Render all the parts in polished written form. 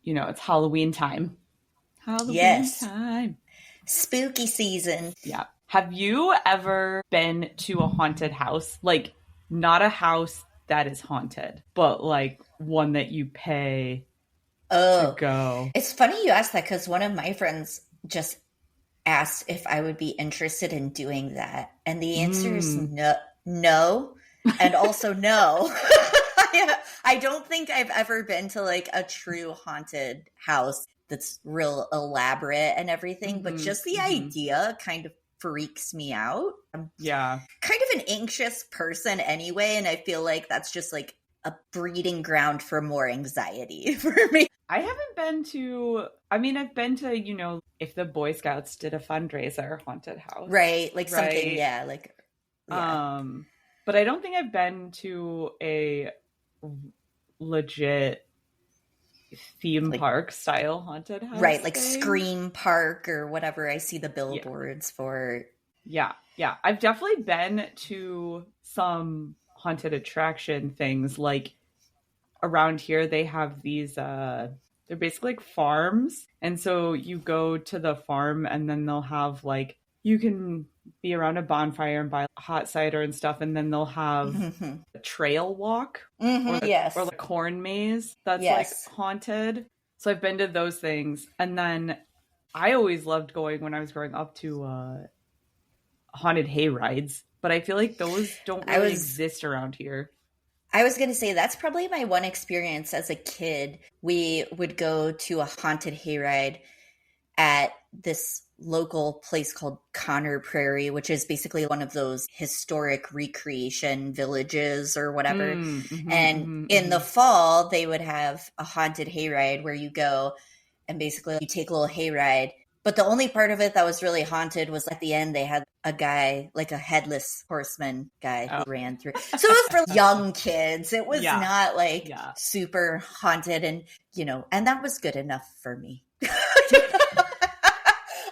it's Halloween time. Halloween time. Spooky season. Yeah. Have you ever been to a haunted house? Like, not a house that is haunted, but like one that you pay to go? It's funny you asked that because one of my friends just asked if I would be interested in doing that. And the answer is no. And also no. I don't think I've ever been to like a true haunted house that's real elaborate and everything, but just the idea kind of freaks me out. I'm kind of an anxious person anyway, and I feel like that's just like a breeding ground for more anxiety for me. I haven't been to, I've been to, if the Boy Scouts did a fundraiser, haunted house. Right, like something, but I don't think I've been to a legit theme park style haunted house. Right, like Scream Park or whatever I see the billboards for. Yeah. I've definitely been to some haunted attraction things. Like around here, they have these, they're basically like farms. And so you go to the farm and then they'll have like, you can be around a bonfire and buy hot cider and stuff. And then they'll have a trail walk or the corn maze that's like haunted. So I've been to those things. And then I always loved going when I was growing up to haunted hay rides. But I feel like those don't really exist around here. I was going to say that's probably my one experience as a kid. We would go to a haunted hayride at this local place called Connor Prairie, which is basically one of those historic recreation villages or whatever. In the fall, they would have a haunted hayride where you go and basically you take a little hayride. But the only part of it that was really haunted was at the end, they had a guy, like a headless horseman guy who ran through. So it was for young kids. It was not like super haunted and, and that was good enough for me.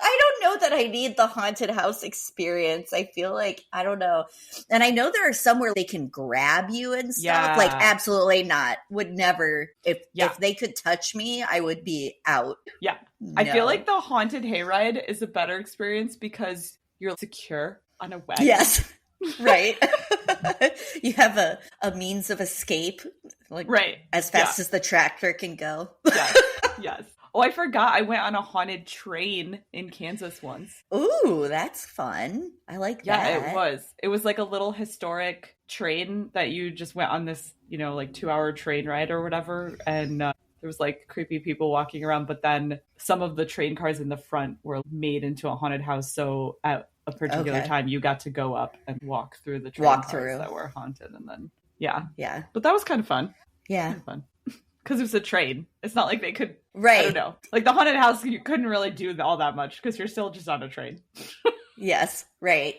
I don't know that I need the haunted house experience. I feel like, I don't know. And I know there are some where they can grab you and stuff. Yeah. Like, absolutely not. Would never. If they could touch me, I would be out. Yeah. No. I feel like the haunted hayride is a better experience because you're secure on a wagon. Yes. Right. You have a means of escape. Like, as fast as the tractor can go. Yes. Oh, I forgot. I went on a haunted train in Kansas once. Ooh, that's fun. I like that. Yeah, it was. It was like a little historic train that you just went on this, like 2-hour train ride or whatever. And there was like creepy people walking around. But then some of the train cars in the front were made into a haunted house. So at a particular time, you got to go up and walk through the train cars that were haunted. And then, yeah. But that was kind of fun. Yeah. Kind of fun. Because it was a train. It's not like they could, I don't know. Like the haunted house, you couldn't really do all that much because you're still just on a train. Yes, right.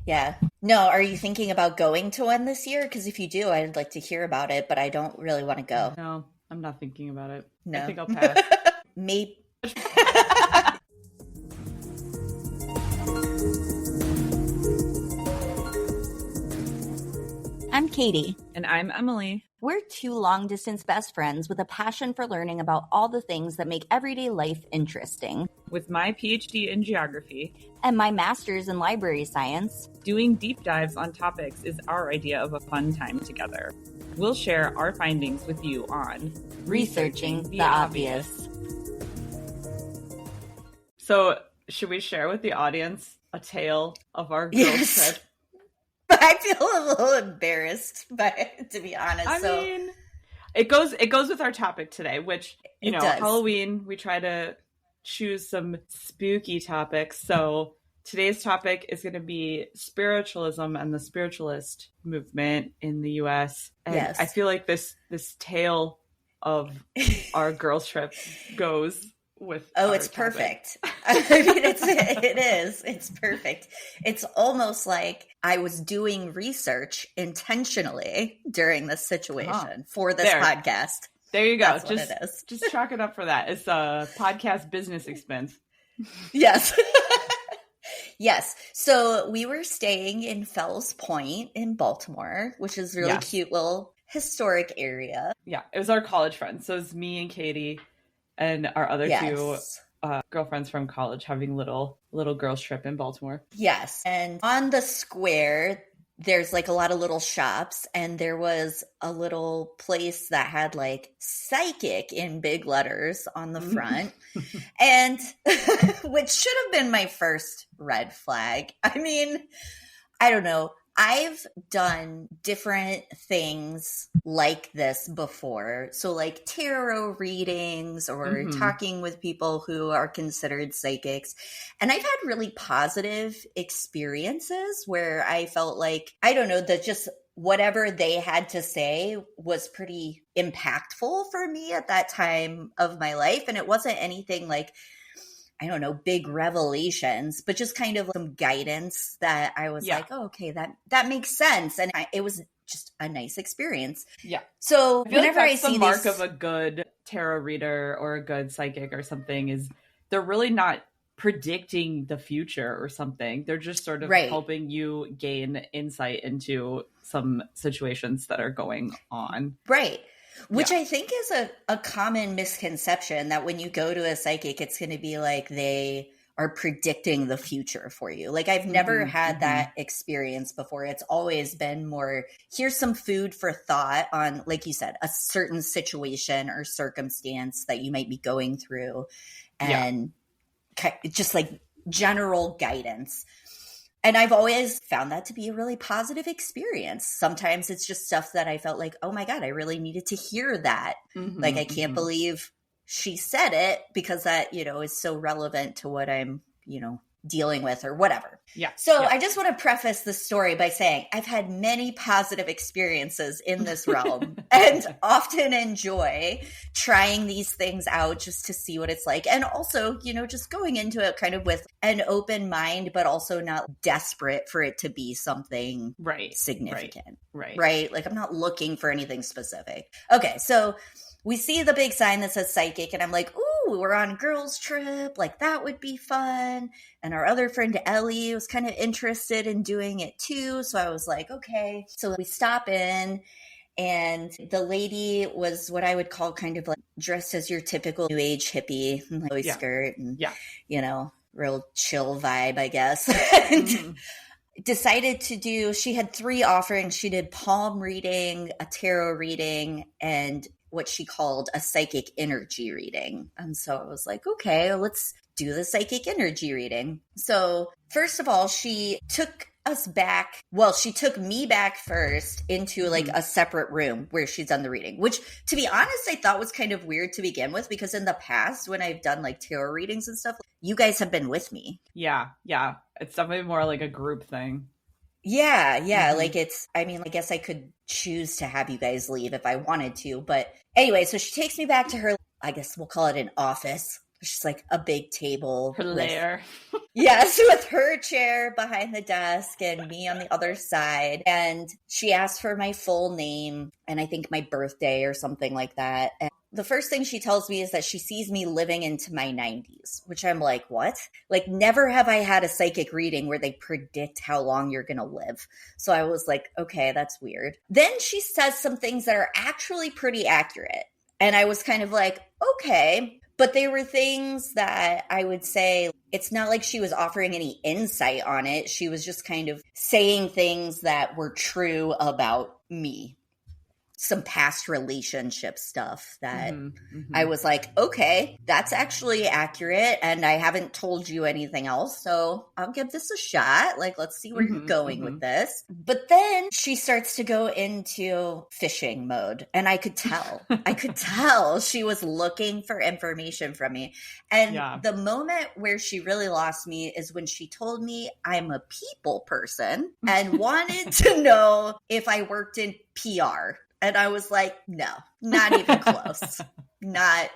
Yeah. No, are you thinking about going to one this year? Because if you do, I'd like to hear about it, but I don't really want to go. No, I'm not thinking about it. No. I think I'll pass. Maybe. I'm Katie. And I'm Emily. We're two long-distance best friends with a passion for learning about all the things that make everyday life interesting. With my PhD in geography and my master's in library science, doing deep dives on topics is our idea of a fun time together. We'll share our findings with you on Researching the Obvious. So, should we share with the audience a tale of our girls' trip? I feel a little embarrassed by it, to be honest. I mean, it goes with our topic today, which, Halloween, we try to choose some spooky topics. So today's topic is going to be spiritualism and the spiritualist movement in the U.S. And I feel like this tale of our girls' trip goes with it's perfect. I mean, it's perfect. It's almost like I was doing research intentionally during this situation for this podcast. There you go. That's what it is. Just chalk it up for that. It's a podcast business expense. Yes. Yes. So we were staying in Fells Point in Baltimore, which is a really cute little historic area. Yeah, it was our college friends. So it was me and Katie and our other two girlfriends from college having little girls trip in Baltimore. Yes. And on the square, there's like a lot of little shops, and there was a little place that had like psychic in big letters on the front. And which should have been my first red flag. I mean, I don't know. I've done different things like this before. So like tarot readings or talking with people who are considered psychics. And I've had really positive experiences where I felt like, I don't know, that just whatever they had to say was pretty impactful for me at that time of my life. And it wasn't anything like, I don't know, big revelations, but just kind of some guidance that I was like, oh, okay, that makes sense. And it was just a nice experience. Yeah. So whenever I see the mark of a good tarot reader or a good psychic or something is they're really not predicting the future or something. They're just sort of helping you gain insight into some situations that are going on. Right. Which I think is a common misconception, that when you go to a psychic, it's going to be like they are predicting the future for you. Like I've never had that experience before. It's always been more, here's some food for thought on, like you said, a certain situation or circumstance that you might be going through, and just like general guidance. And I've always found that to be a really positive experience. Sometimes it's just stuff that I felt like, oh my God, I really needed to hear that. Like, I can't believe she said it, because that, you know, is so relevant to what I'm, you know, dealing with or whatever. Yeah. So I just want to preface the story by saying I've had many positive experiences in this realm and often enjoy trying these things out just to see what it's like. And also, you know, just going into it kind of with an open mind, but also not desperate for it to be something significant. Right. Like I'm not looking for anything specific. Okay. So we see the big sign that says psychic, and I'm like, ooh, we're on a girls' trip. Like, that would be fun. And our other friend, Ellie, was kind of interested in doing it too. So I was like, okay. So we stop in, and the lady was what I would call kind of like dressed as your typical New Age hippie, like skirt and, you know, real chill vibe, I guess. And decided to do, she had 3 offerings. She did palm reading, a tarot reading, and what she called a psychic energy reading. And so I was like, okay, let's do the psychic energy reading. So first of all, she took us back. Well, she took me back first into like a separate room where she's done the reading, which to be honest, I thought was kind of weird to begin with, because in the past when I've done like tarot readings and stuff, you guys have been with me. Yeah. It's definitely more like a group thing. Yeah. Like it's, I mean, I guess I could choose to have you guys leave if I wanted to. But anyway, so she takes me back to her, I guess we'll call it an office. She's like a big table. Her lair. Yes, with her chair behind the desk and me on the other side. And she asked for my full name and I think my birthday or something like that. And the first thing she tells me is that she sees me living into my 90s, which I'm like, what? Like, never have I had a psychic reading where they predict how long you're going to live. So I was like, okay, that's weird. Then she says some things that are actually pretty accurate. And I was kind of like, okay. But they were things that I would say, it's not like she was offering any insight on it. She was just kind of saying things that were true about me. Some past relationship stuff that I was like, okay, that's actually accurate. And I haven't told you anything else. So I'll give this a shot. Like, let's see where you're going with this. But then she starts to go into fishing mode. And I could tell she was looking for information from me. And the moment where she really lost me is when she told me I'm a people person and wanted to know if I worked in PR. And I was like, no, not even close. Not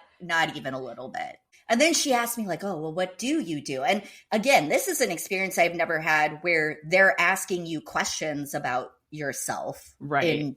even a little bit. And then she asked me like, oh, well, what do you do? And again, this is an experience I've never had where they're asking you questions about yourself. Right. In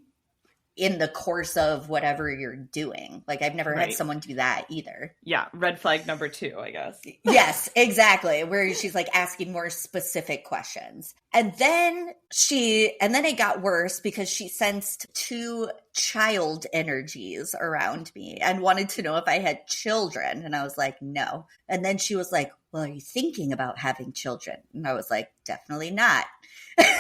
in the course of whatever you're doing. Like, I've never had someone do that either. Yeah. Red flag number 2, I guess. Yes, exactly. Where she's like asking more specific questions. And then it got worse because she sensed 2 child energies around me and wanted to know if I had children. And I was like, no. And then she was like, well, are you thinking about having children? And I was like, definitely not.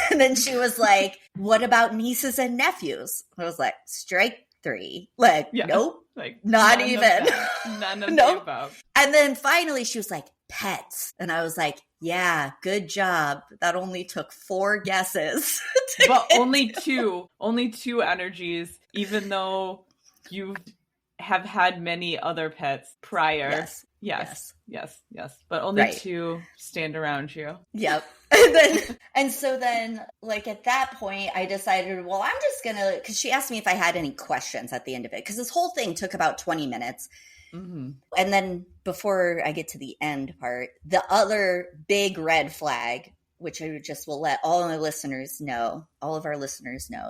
And then she was like, what about nieces and nephews? I was like, strike 3. Like, nope. Like, not even. None of the above. And then finally she was like, pets. And I was like, yeah, good job. That only took 4 guesses. But only 2 energies, even though you have had many other pets prior. Yes. But only 2 stand around you. Yep. And so then, like, at that point, I decided, well, I'm just going to, because she asked me if I had any questions at the end of it, because this whole thing took about 20 minutes. Mm-hmm. And then before I get to the end part, the other big red flag, which I just will let all of our listeners know,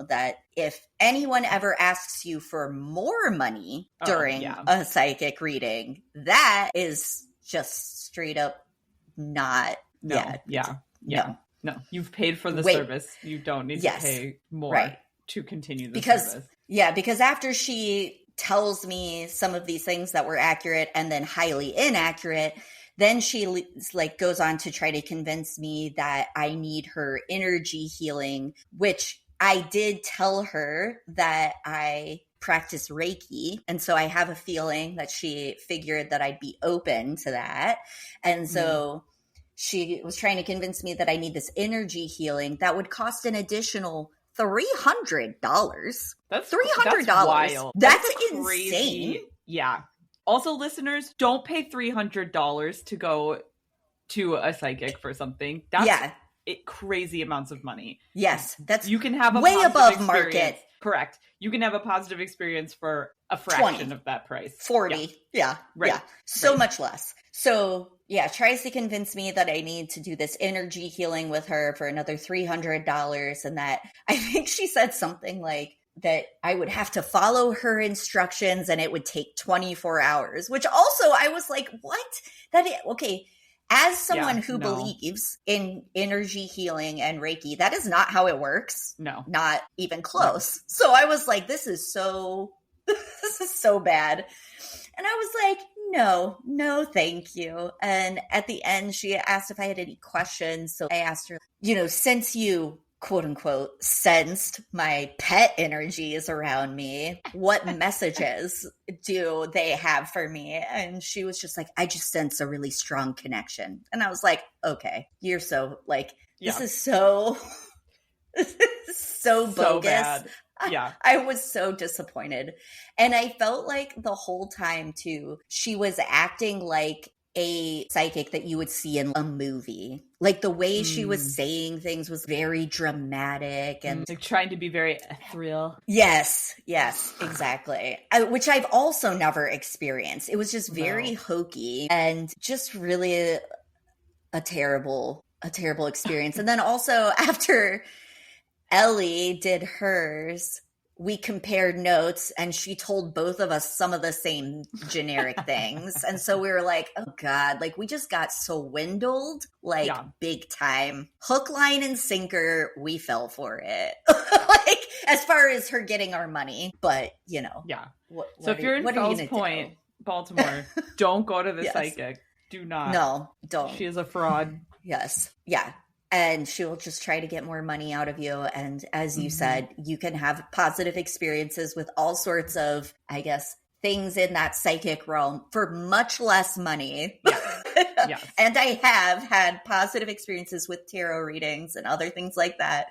that if anyone ever asks you for more money during a psychic reading, that is just straight up not. No. You've paid for the service. You don't need to pay more to continue the service. Yeah, because after she tells me some of these things that were accurate and then highly inaccurate, then she like goes on to try to convince me that I need her energy healing, which I did tell her that I practice Reiki. And so I have a feeling that she figured that I'd be open to that. And so she was trying to convince me that I need this energy healing that would cost an additional $300. That's $300. That's wild. That's crazy. Insane. Yeah. Also, listeners, don't pay $300 to go to a psychic for something. That's crazy amounts of money. Yes, that's you can have a way above market. Correct. You can have a positive experience for a fraction 20, of that price. 40. Yeah. Right. Yeah. So much less. So tries to convince me that I need to do this energy healing with her for another $300, and that I think she said something like that I would have to follow her instructions and it would take 24 hours, which also I was like, what? Okay. As someone who believes in energy healing and Reiki, that is not how it works. No. Not even close. No. So I was like, this is so bad. And I was like, no, thank you. And at the end, she asked if I had any questions. So I asked her, since you quote unquote sensed my pet energies around me, what messages do they have for me? And she was just like, I just sense a really strong connection. And I was like, okay, you're so like, this is so bogus. Bad. Yeah. I was so disappointed. And I felt like the whole time too, she was acting like a psychic that you would see in a movie. Like the way she was saying things was very dramatic and like trying to be very ethereal. Yes, exactly. Which I've also never experienced. It was just very hokey and just really a terrible experience. And then also after Ellie did hers, we compared notes and she told both of us some of the same generic things. And so we were like, oh God, like we just got swindled, like big time. Hook, line, and sinker, we fell for it. Like as far as her getting our money, but so if you're in Fells Point, Baltimore, don't go to the psychic. Do not. No, don't. She is a fraud. Yes. Yeah. And she will just try to get more money out of you. And as you said, you can have positive experiences with all sorts of, I guess, things in that psychic realm for much less money. Yes. And I have had positive experiences with tarot readings and other things like that.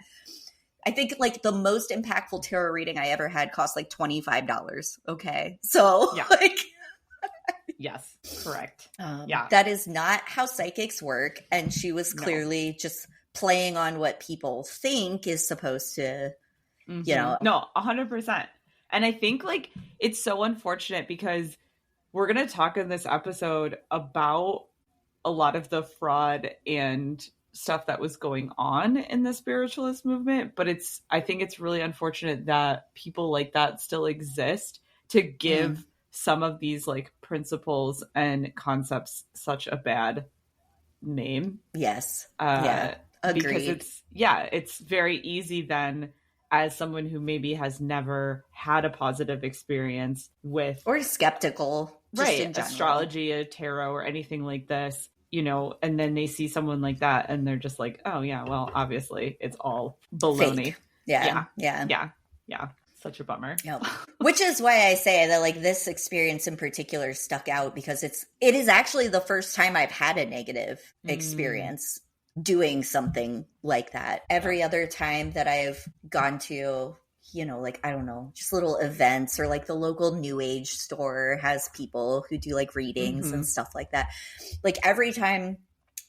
I think like the most impactful tarot reading I ever had cost like $25. Okay. So like... Yes, correct. That is not how psychics work. And she was clearly just playing on what people think is supposed to, No, 100%. And I think like it's so unfortunate because we're going to talk in this episode about a lot of the fraud and stuff that was going on in the spiritualist movement, but I think it's really unfortunate that people like that still exist to give some of these like principles and concepts such a bad name. Yes. Yeah. Agreed. Because it's very easy then, as someone who maybe has never had a positive experience with or skeptical, just in general, astrology, a tarot, or anything like this, you know, and then they see someone like that and they're just like, oh yeah, well, obviously it's all baloney. Fake. Yeah. Such a bummer. Yep. Which is why I say that like this experience in particular stuck out, because it is actually the first time I've had a negative experience doing something like that. Every other time that I've gone to, you know, like, I don't know, just little events, or like the local new age store has people who do like readings and stuff like that. Like every time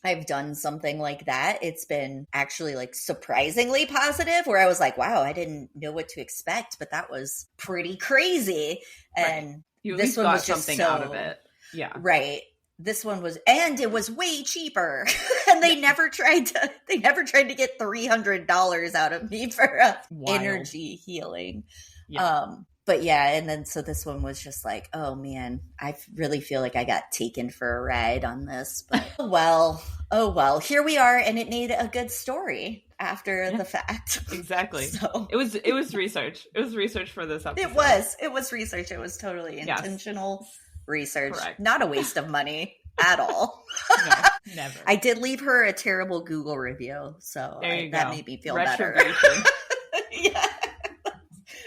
I've done something like that, it's been actually like surprisingly positive, where I was like, wow, I didn't know what to expect, but that was pretty crazy. And this one was just something out of it. Yeah. Right. This one was, and it was way cheaper. And they never tried to get $300 out of me for energy healing. Yeah. But yeah, and then so this one was just like, oh man, I really feel like I got taken for a ride on this. But oh well, here we are, and it made a good story after the fact. Exactly. So it was research. It was research for this episode. It was research. It was totally intentional research. Correct. Not a waste of money at all. No, never. I did leave her a terrible Google review, so that made me feel better. Yeah.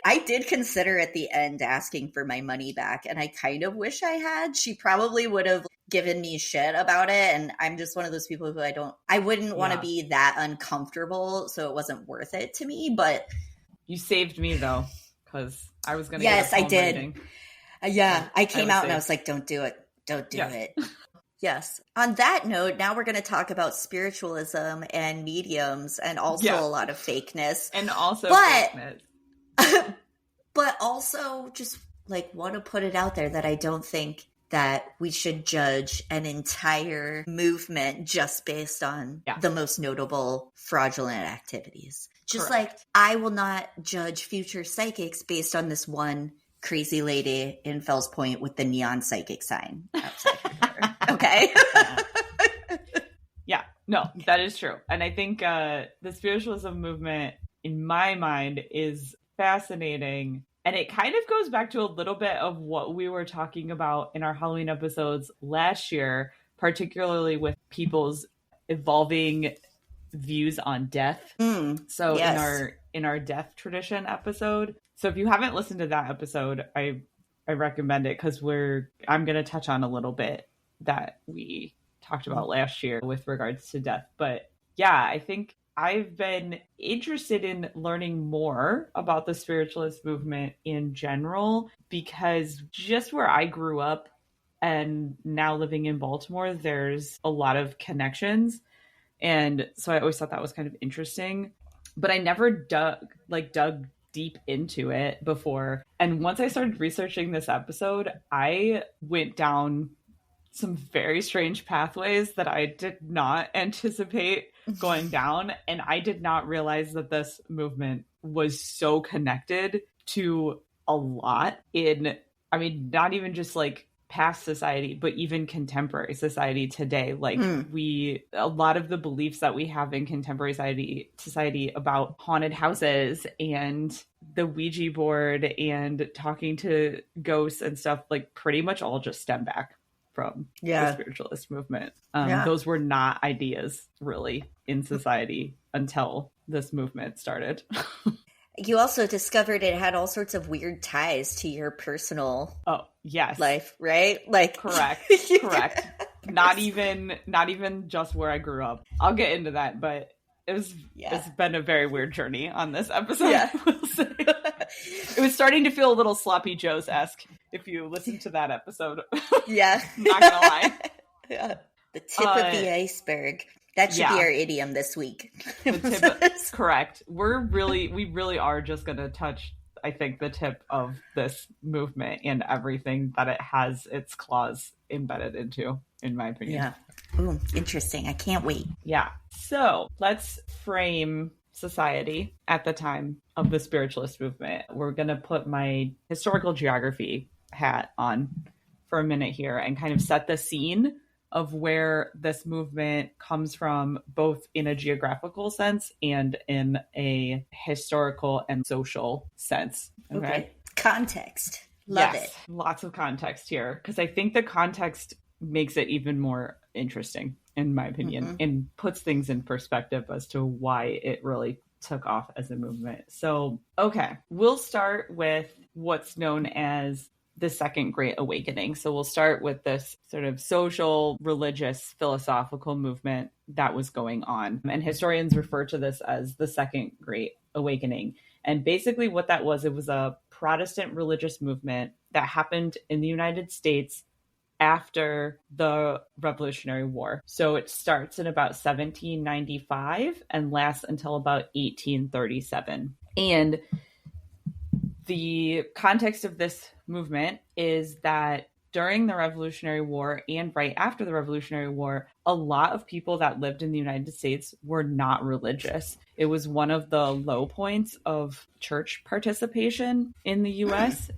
I did consider at the end asking for my money back, and I kind of wish I had. She probably would have given me shit about it, and I'm just one of those people who I wouldn't want to be that uncomfortable, so it wasn't worth it to me. But you saved me though, because I was going to. Yes, I did. Reading. I came out and I was like, "Don't do it! Don't do it!" Yes. On that note, now we're going to talk about spiritualism and mediums, and also a lot of fakeness, fakeness. But also just like want to put it out there that I don't think that we should judge an entire movement just based on the most notable fraudulent activities. Just like I will not judge future psychics based on this one crazy lady in Fells Point with the neon psychic sign outside her door. Okay? Yeah, no, that is true. And I think the spiritualism movement, in my mind, is fascinating, and it kind of goes back to a little bit of what we were talking about in our Halloween episodes last year, particularly with people's evolving views on death. So in our death tradition episode, so if you haven't listened to that episode, I recommend it, because I'm going to touch on a little bit that we talked about last year with regards to death. But yeah, I think I've been interested in learning more about the spiritualist movement in general, because just where I grew up and now living in Baltimore, there's a lot of connections. And so I always thought that was kind of interesting, but I never dug deep into it before. And once I started researching this episode, I went down some very strange pathways that I did not anticipate going down. And I did not realize that this movement was so connected to a lot not even just like past society, but even contemporary society today. Like a lot of the beliefs that we have in contemporary society about haunted houses and the Ouija board and talking to ghosts and stuff, like pretty much all just stem back from the spiritualist movement. Those were not ideas really in society until this movement started. You also discovered it had all sorts of weird ties to your personal life, right? Like correct. Not even just where I grew up. I'll get into that, but it's been a very weird journey on this episode. I will say. It was starting to feel a little Sloppy Joe's-esque if you listen to that episode. Yeah. Not gonna lie. Yeah. The tip of the iceberg. That should be our idiom this week. Correct. We really are just going to touch I think, the tip of this movement and everything that it has its claws embedded into, in my opinion. Yeah. Ooh, interesting. I can't wait. Yeah. So let's frame society at the time of the spiritualist movement. We're going to put my historical geography hat on for a minute here and kind of set the scene of where this movement comes from, both in a geographical sense and in a historical and social sense. Okay. Context. Love it. Lots of context here, because I think the context makes it even more interesting, in my opinion, and puts things in perspective as to why it really took off as a movement. So, okay, we'll start with what's known as the Second Great Awakening. So we'll start with this sort of social, religious, philosophical movement that was going on. And historians refer to this as the Second Great Awakening. And basically what that was, it was a Protestant religious movement that happened in the United States after the Revolutionary War. So it starts in about 1795 and lasts until about 1837. And the context of this movement is that during the Revolutionary War and right after the Revolutionary War, a lot of people that lived in the United States were not religious. It was one of the low points of church participation in the US.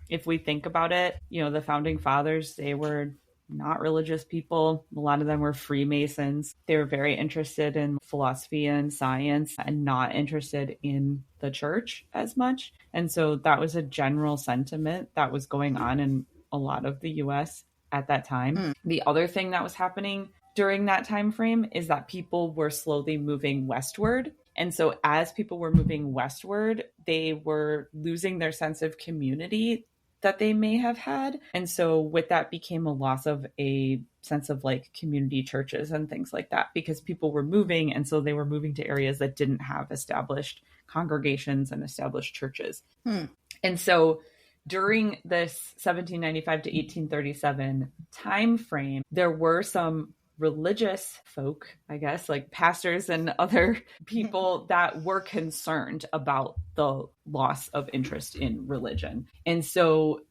If we think about it, you know, the founding fathers, they were not religious people. A lot of them were Freemasons. They were very interested in philosophy and science and not interested in the church as much. And so that was a general sentiment that was going on in a lot of the US at that time. The other thing that was happening during that time frame is that people were slowly moving westward. And so as people were moving westward, they were losing their sense of community that they may have had. And so with that became a loss of a sense of like community churches and things like that, because people were moving. And so they were moving to areas that didn't have established congregations and established churches. And so during this 1795 to 1837 time frame, there were some religious folk, I guess, like pastors and other people that were concerned about the loss of interest in religion. And so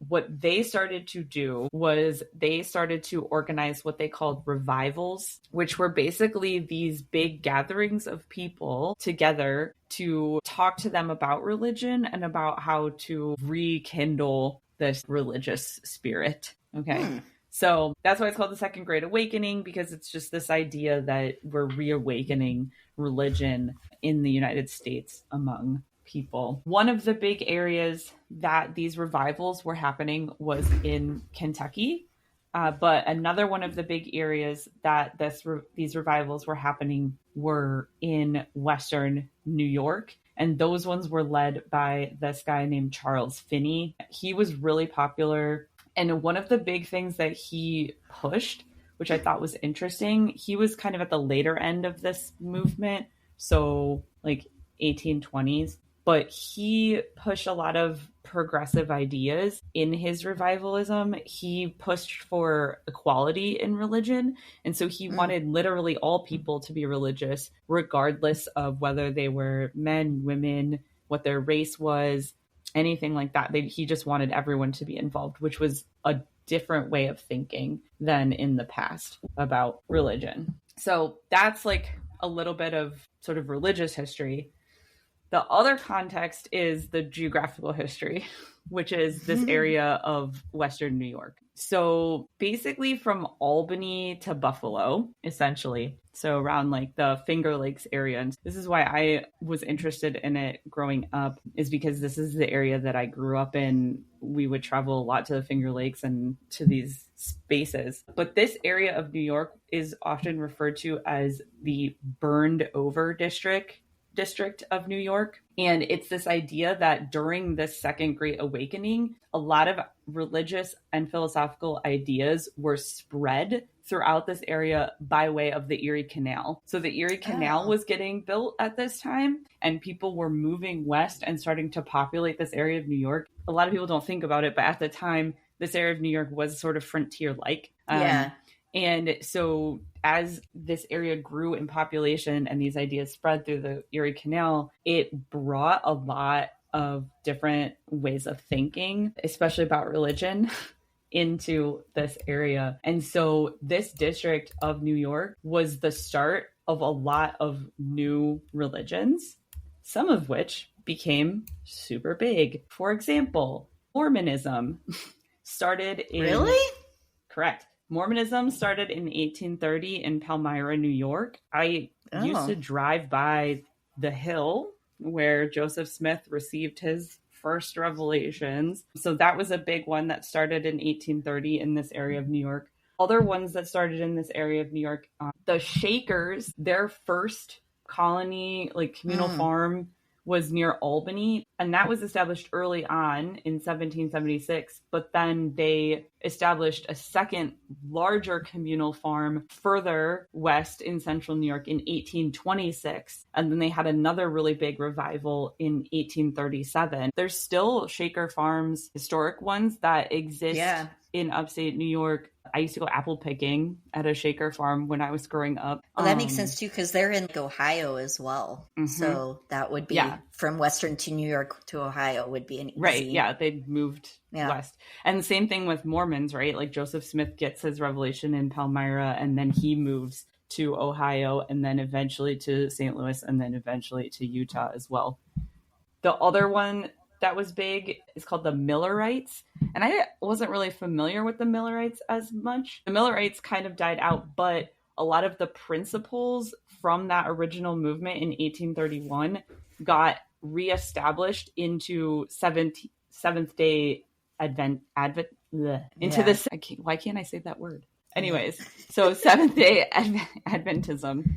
what they started to do was they started to organize what they called revivals, which were basically these big gatherings of people together to talk to them about religion and about how to rekindle this religious spirit. Okay. So that's why it's called the Second Great Awakening, because it's just this idea that we're reawakening religion in the United States among people. One of the big areas that these revivals were happening was in Kentucky. But another one of the big areas that these revivals were happening were in Western New York. And those ones were led by this guy named Charles Finney. He was really popular. And one of the big things that he pushed, which I thought was interesting, he was kind of at the later end of this movement. So like 1820s. But he pushed a lot of progressive ideas in his revivalism. He pushed for equality in religion. And so he wanted literally all people to be religious, regardless of whether they were men, women, what their race was, anything like that. He just wanted everyone to be involved, which was a different way of thinking than in the past about religion. So that's like a little bit of sort of religious history. The other context is the geographical history, which is this area of Western New York. So basically from Albany to Buffalo, essentially. So around like the Finger Lakes area. And this is why I was interested in it growing up, is because this is the area that I grew up in. We would travel a lot to the Finger Lakes and to these spaces. But this area of New York is often referred to as the burned over district of New York. And it's this idea that during this Second Great Awakening, a lot of religious and philosophical ideas were spread throughout this area by way of the Erie Canal. So the Erie Canal was getting built at this time, and people were moving west and starting to populate this area of New York. A lot of people don't think about it, but at the time, this area of New York was sort of frontier-like. And so as this area grew in population and these ideas spread through the Erie Canal, it brought a lot of different ways of thinking, especially about religion, into this area. And so this district of New York was the start of a lot of new religions, some of which became super big. For example, Mormonism started in... Really? Correct. Mormonism started in 1830 in Palmyra, New York. I used to drive by the hill where Joseph Smith received his first revelations. So that was a big one that started in 1830 in this area of New York. Other ones that started in this area of New York, the Shakers, their first colony, like communal farm, was near Albany, and that was established early on in 1776, but then they established a second larger communal farm further west in central New York in 1826, and then they had another really big revival in 1837. There's still Shaker farms, historic ones, that exist in upstate New York. I used to go apple picking at a Shaker farm when I was growing up. Well, that makes sense too, because they're in Ohio as well. Mm-hmm. So that would be from Western to New York to Ohio would be an easy... Right, yeah, they moved west. And the same thing with Mormons, right? Like Joseph Smith gets his revelation in Palmyra, and then he moves to Ohio, and then eventually to St. Louis, and then eventually to Utah as well. The other one that was big is called the Millerites. And I wasn't really familiar with the Millerites as much. The Millerites kind of died out, but a lot of the principles from that original movement in 1831 got reestablished into Seventh-day Advent into this. Why can't I say that word? Anyways, so Seventh-day Adventism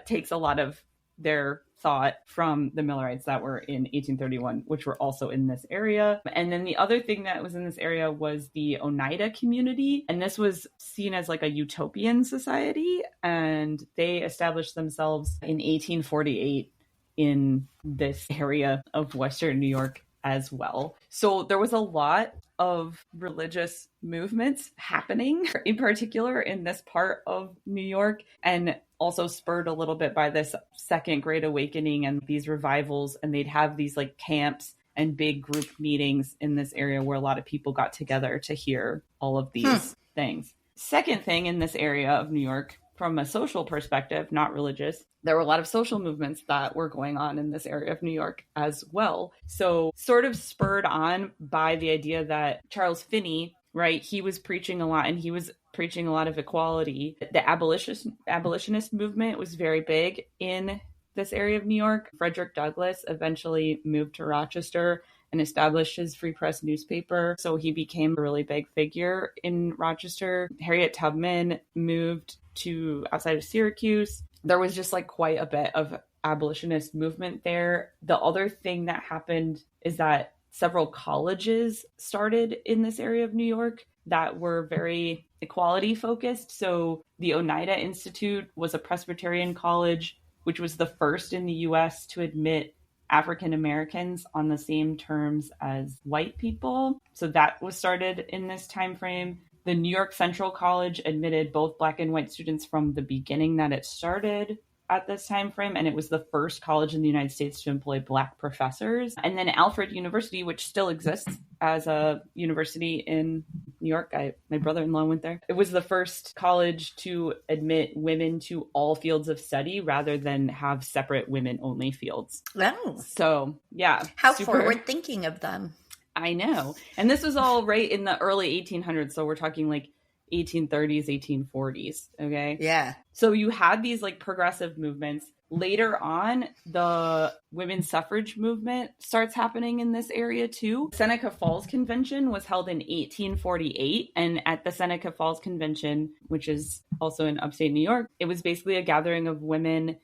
takes a lot of their thought from the Millerites that were in 1831, which were also in this area. And then the other thing that was in this area was the Oneida community. And this was seen as like a utopian society. And they established themselves in 1848 in this area of Western New York as well. So there was a lot of religious movements happening, in particular in this part of New York, and also spurred a little bit by this Second Great Awakening and these revivals. And they'd have these like camps and big group meetings in this area where a lot of people got together to hear all of these things. Second thing in this area of New York, from a social perspective, not religious, there were a lot of social movements that were going on in this area of New York as well. So sort of spurred on by the idea that Charles Finney, right, he was preaching a lot, and he was preaching a lot of equality. The abolitionist movement was very big in this area of New York. Frederick Douglass eventually moved to Rochester and established his Free Press newspaper. So he became a really big figure in Rochester. Harriet Tubman moved to outside of Syracuse. There was just like quite a bit of abolitionist movement there. The other thing that happened is that several colleges started in this area of New York that were very equality focused. So the Oneida Institute was a Presbyterian college, which was the first in the US to admit African Americans on the same terms as white people. So that was started in this time frame. The New York Central College admitted both Black and white students from the beginning that it started at this time frame, and it was the first college in the United States to employ Black professors. And then Alfred University, which still exists as a university in New York. My brother-in-law went there. It was the first college to admit women to all fields of study rather than have separate women-only fields. Oh. So, yeah. How forward thinking of them. I know. And this was all right in the early 1800s. So we're talking like 1830s, 1840s. Okay. Yeah. So you had these like progressive movements. Later on, the women's suffrage movement starts happening in this area too. Seneca Falls Convention was held in 1848. And at the Seneca Falls Convention, which is also in upstate New York, it was basically a gathering of women,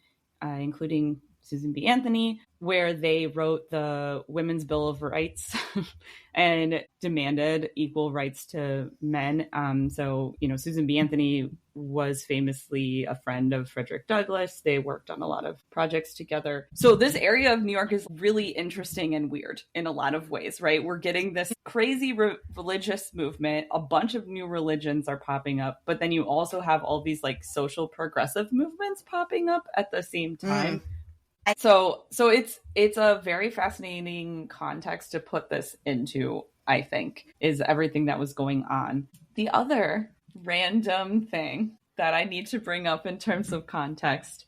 including Susan B. Anthony, where they wrote the Women's Bill of Rights and demanded equal rights to men. So, Susan B. Anthony was famously a friend of Frederick Douglass. They worked on a lot of projects together. So this area of New York is really interesting and weird in a lot of ways, right? We're getting this crazy religious movement. A bunch of new religions are popping up, but then you also have all these like social progressive movements popping up at the same time. So it's a very fascinating context to put this into, I think, is everything that was going on. The other random thing that I need to bring up in terms of context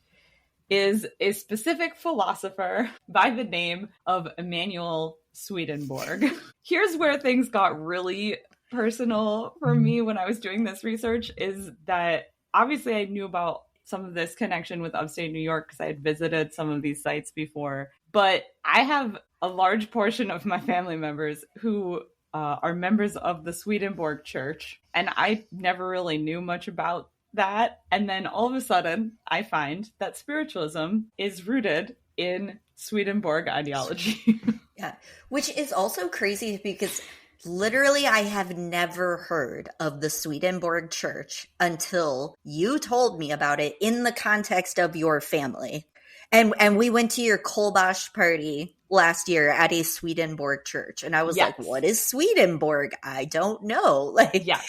is a specific philosopher by the name of Emanuel Swedenborg. Here's where things got really personal for me when I was doing this research, is that obviously I knew about some of this connection with upstate New York because I had visited some of these sites before. But I have a large portion of my family members who are members of the Swedenborg Church, and I never really knew much about that. And then all of a sudden, I find that spiritualism is rooted in Swedenborg ideology. Yeah, which is also crazy because literally I have never heard of the Swedenborg Church until you told me about it in the context of your family. And we went to your Kolbash party last year at a Swedenborg church. And I was like, what is Swedenborg? I don't know. Like, yeah.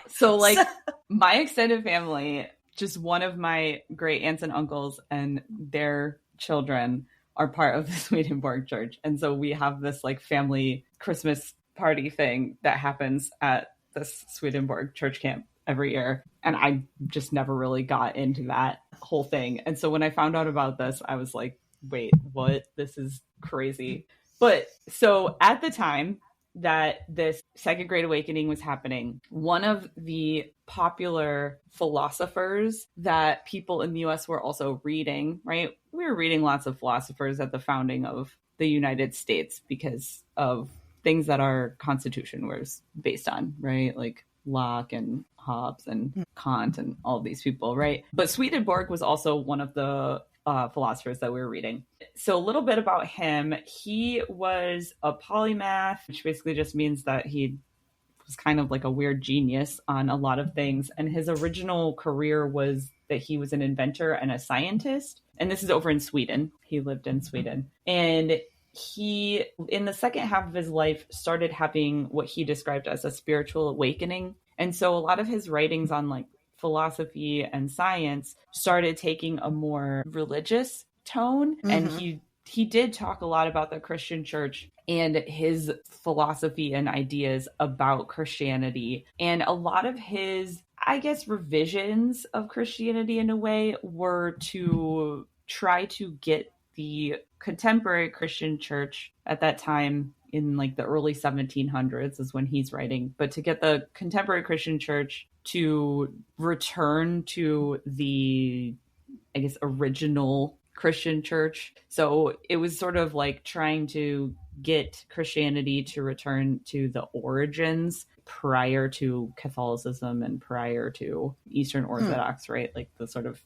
So like my extended family, just one of my great aunts and uncles and their children are part of the Swedenborg Church. And so we have this like family Christmas party thing that happens at this Swedenborg church camp every year. And I just never really got into that whole thing. And so when I found out about this, I was like, wait, what? This is crazy. But so at the time that this second great awakening was happening, one of the popular philosophers that people in the US were also reading, right? We were reading lots of philosophers at the founding of the United States because of things that our Constitution was based on, right? Like Locke and Hobbes and Kant and all these people, right? But Swedenborg was also one of the philosophers that we were reading. So a little bit about him. He was a polymath, which basically just means that he was kind of like a weird genius on a lot of things. And his original career was that he was an inventor and a scientist. And this is over in Sweden. He lived in Sweden. And he, in the second half of his life, started having what he described as a spiritual awakening. And so a lot of his writings on like philosophy and science started taking a more religious tone. Mm-hmm. And he did talk a lot about the Christian church and his philosophy and ideas about Christianity. And a lot of his, I guess, revisions of Christianity in a way were to try to get the contemporary Christian church at that time, in like the early 1700s is when he's writing, but to get the contemporary Christian church to return to the, I guess, original Christian church. So it was sort of like trying to get Christianity to return to the origins prior to Catholicism and prior to Eastern Orthodox, right? Like the sort of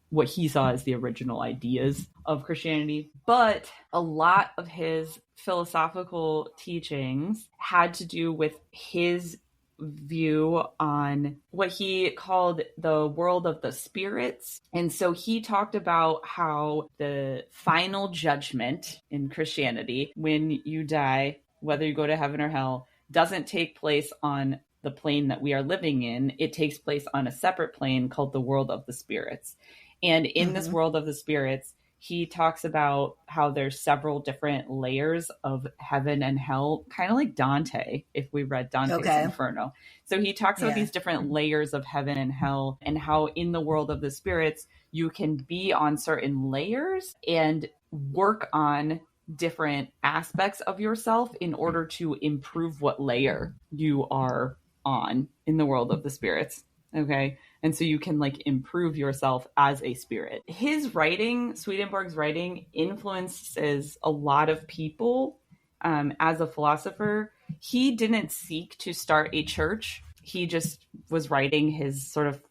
what he saw as the original ideas of Christianity. But a lot of his philosophical teachings had to do with his view on what he called the world of the spirits. And so he talked about how the final judgment in Christianity, when you die, whether you go to heaven or hell, doesn't take place on the plane that we are living in. It takes place on a separate plane called the world of the spirits. And in this world of the spirits, he talks about how there's several different layers of heaven and hell, kind of like Dante, if we read Dante's Inferno. So he talks about these different layers of heaven and hell, and how in the world of the spirits, you can be on certain layers and work on different aspects of yourself in order to improve what layer you are on in the world of the spirits. Okay. And so you can like improve yourself as a spirit. His writing, Swedenborg's writing, influences a lot of people as a philosopher. He didn't seek to start a church. He just was writing his sort of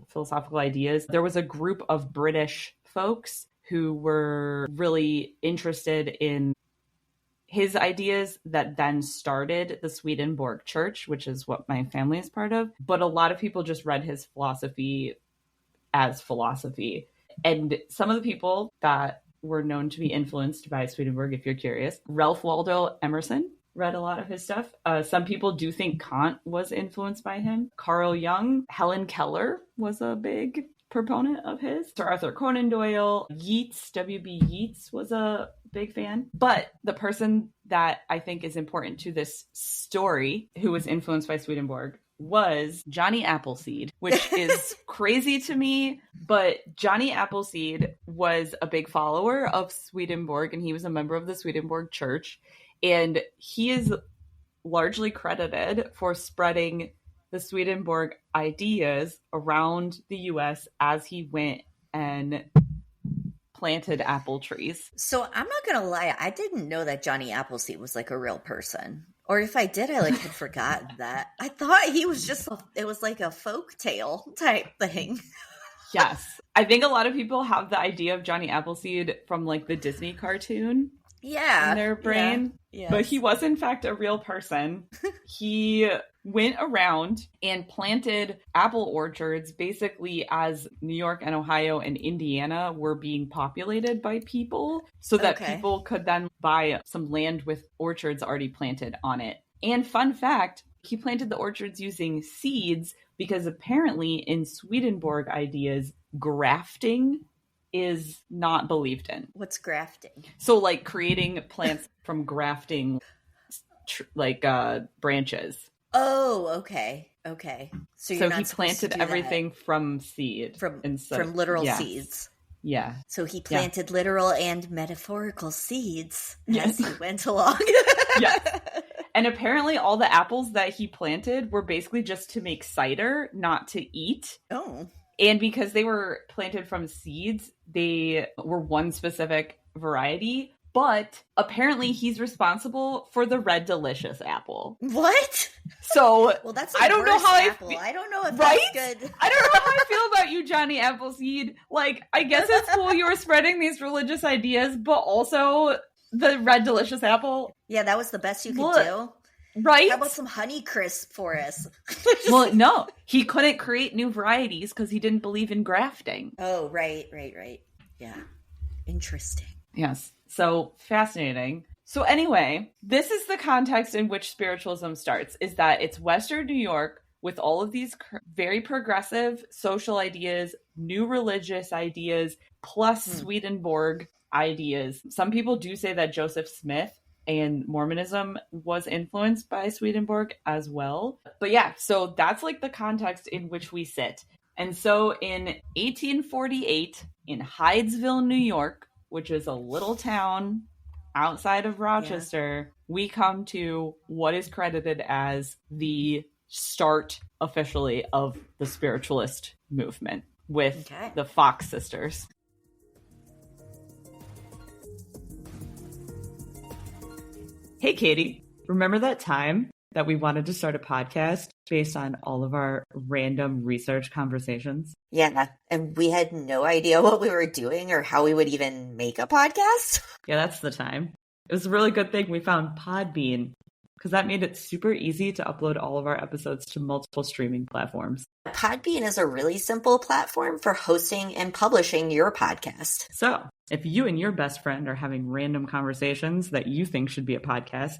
philosophical ideas. There was a group of British folks who were really interested in his ideas that then started the Swedenborg Church, which is what my family is part of. But a lot of people just read his philosophy as philosophy. And some of the people that were known to be influenced by Swedenborg, if you're curious, Ralph Waldo Emerson read a lot of his stuff. Some people do think Kant was influenced by him. Carl Jung, Helen Keller was a big proponent of his. Sir Arthur Conan Doyle, Yeats, W.B. Yeats was a big fan. But the person that I think is important to this story, who was influenced by Swedenborg, was Johnny Appleseed, which is crazy to me. But Johnny Appleseed was a big follower of Swedenborg, and he was a member of the Swedenborg Church. And he is largely credited for spreading the Swedenborg ideas around the U.S. as he went and planted apple trees. So I'm not going to lie. I didn't know that Johnny Appleseed was like a real person. Or if I did, I like had forgotten that. I thought he was just, it was like a folk tale type thing. Yes. I think a lot of people have the idea of Johnny Appleseed from like the Disney cartoon. Yeah. In their brain. Yeah. Yes. But he was in fact a real person. He went around and planted apple orchards basically as New York and Ohio and Indiana were being populated by people, so that people could then buy some land with orchards already planted on it. And fun fact, he planted the orchards using seeds because apparently in Swedenborg ideas, grafting is not believed in. What's grafting? So like creating plants from grafting branches. Oh, okay. So you're not he planted everything from seed. From literal seeds. Yeah. So he planted literal and metaphorical seeds as he went along. Yes. And apparently all the apples that he planted were basically just to make cider, not to eat. Oh. And because they were planted from seeds, they were one specific variety. But apparently he's responsible for the red delicious apple. What? So well, that's I don't know how apple. I don't know if that's good. I don't know how I feel about you, Johnny Appleseed. Like, I guess it's cool you were spreading these religious ideas, but also the red delicious apple. Yeah, that was the best you could do. Right? How about some Honeycrisp for us? Well, no. He couldn't create new varieties because he didn't believe in grafting. Oh, right. Yeah. Interesting. Yes. So fascinating. So anyway, this is the context in which spiritualism starts, is that it's Western New York with all of these very progressive social ideas, new religious ideas, plus Swedenborg ideas. Some people do say that Joseph Smith and Mormonism was influenced by Swedenborg as well. But yeah, so that's like the context in which we sit. And so in 1848 in Hydesville, New York, which is a little town outside of Rochester, we come to what is credited as the start officially of the spiritualist movement with the Fox sisters. Hey, Katie, remember that time that we wanted to start a podcast based on all of our random research conversations? Yeah, and we had no idea what we were doing or how we would even make a podcast. Yeah, that's the time. It was a really good thing we found Podbean, because that made it super easy to upload all of our episodes to multiple streaming platforms. Podbean is a really simple platform for hosting and publishing your podcast. So, if you and your best friend are having random conversations that you think should be a podcast,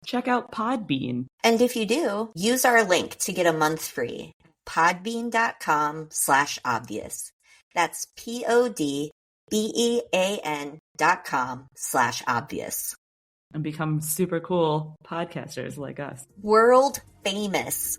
check out Podbean. And if you do, use our link to get a month free. Podbean.com/obvious. That's PODBEAN.com/obvious. And become super cool podcasters like us. World famous.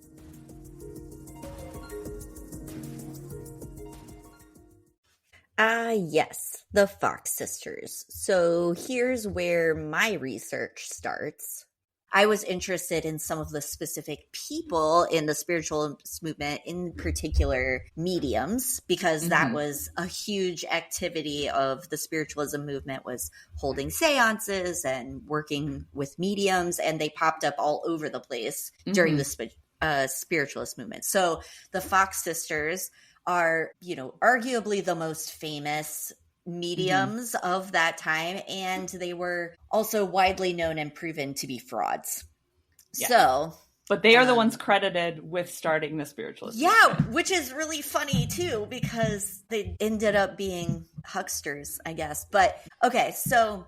Yes, the Fox sisters. So here's where my research starts. I was interested in some of the specific people in the spiritualist movement, in particular mediums, because that was a huge activity of the spiritualism movement, was holding seances and working with mediums, and they popped up all over the place during the spiritualist movement. So the Fox sisters are, arguably the most famous mediums of that time, and they were also widely known and proven to be frauds. Yeah. So, but they are the ones credited with starting the spiritualist movement. Which is really funny too, because they ended up being hucksters, I guess. But okay, so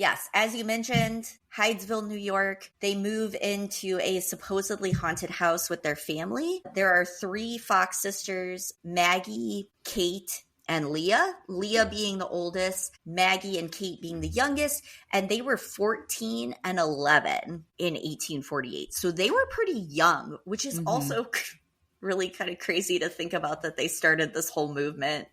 Yes, as you mentioned, Hydesville, New York, they move into a supposedly haunted house with their family. There are 3 Fox sisters, Maggie, Kate, and Leah. Leah being the oldest, Maggie and Kate being the youngest, and they were 14 and 11 in 1848. So they were pretty young, which is also really kind of crazy to think about, that they started this whole movement.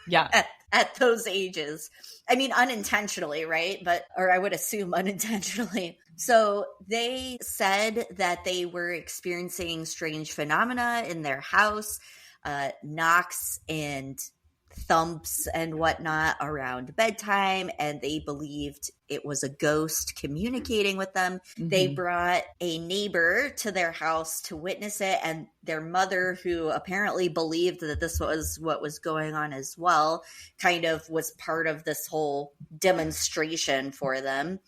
Yeah. At those ages. I mean, unintentionally, right? Or I would assume unintentionally. So they said that they were experiencing strange phenomena in their house, knocks and thumps and whatnot around bedtime, and they believed it was a ghost communicating with them. They brought a neighbor to their house to witness it, and their mother, who apparently believed that this was what was going on as well, kind of was part of this whole demonstration for them.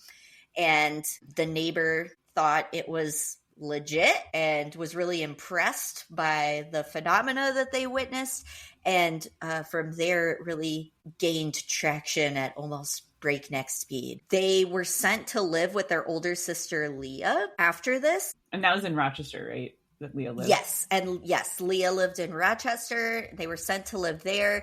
And the neighbor thought it was legit and was really impressed by the phenomena that they witnessed. And from there, it really gained traction at almost breakneck speed. They were sent to live with their older sister, Leah, after this. And that was in Rochester, right? That Leah lived? Yes. And yes, Leah lived in Rochester. They were sent to live there.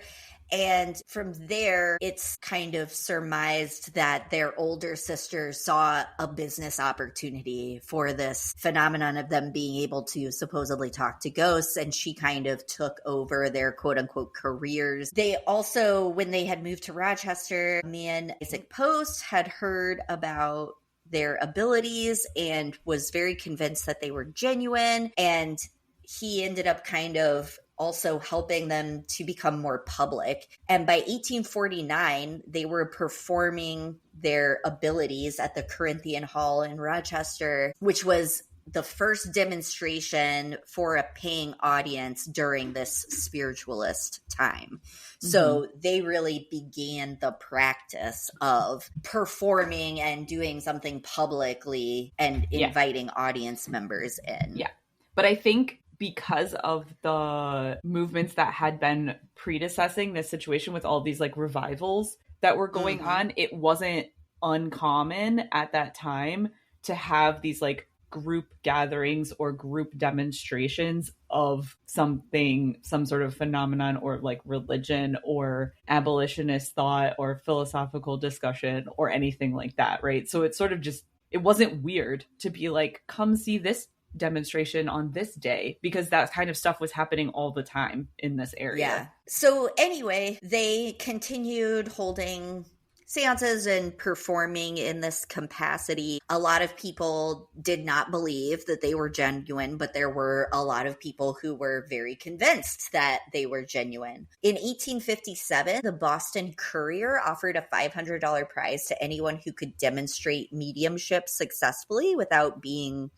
And from there, it's kind of surmised that their older sister saw a business opportunity for this phenomenon of them being able to supposedly talk to ghosts, and she kind of took over their quote-unquote careers. They also, when they had moved to Rochester, me and Isaac Post had heard about their abilities and was very convinced that they were genuine, and he ended up kind of also helping them to become more public. And by 1849, they were performing their abilities at the Corinthian Hall in Rochester, which was the first demonstration for a paying audience during this spiritualist time. So they really began the practice of performing and doing something publicly and inviting audience members in. Yeah. But I think because of the movements that had been predecessing this situation with all these like revivals that were going on, it wasn't uncommon at that time to have these like group gatherings or group demonstrations of something, some sort of phenomenon or like religion or abolitionist thought or philosophical discussion or anything like that, right? So it's sort of just, it wasn't weird to be like, come see this demonstration on this day, because that kind of stuff was happening all the time in this area. Yeah. So anyway, they continued holding seances and performing in this capacity. A lot of people did not believe that they were genuine, but there were a lot of people who were very convinced that they were genuine. In 1857, the Boston Courier offered a $500 prize to anyone who could demonstrate mediumship successfully without being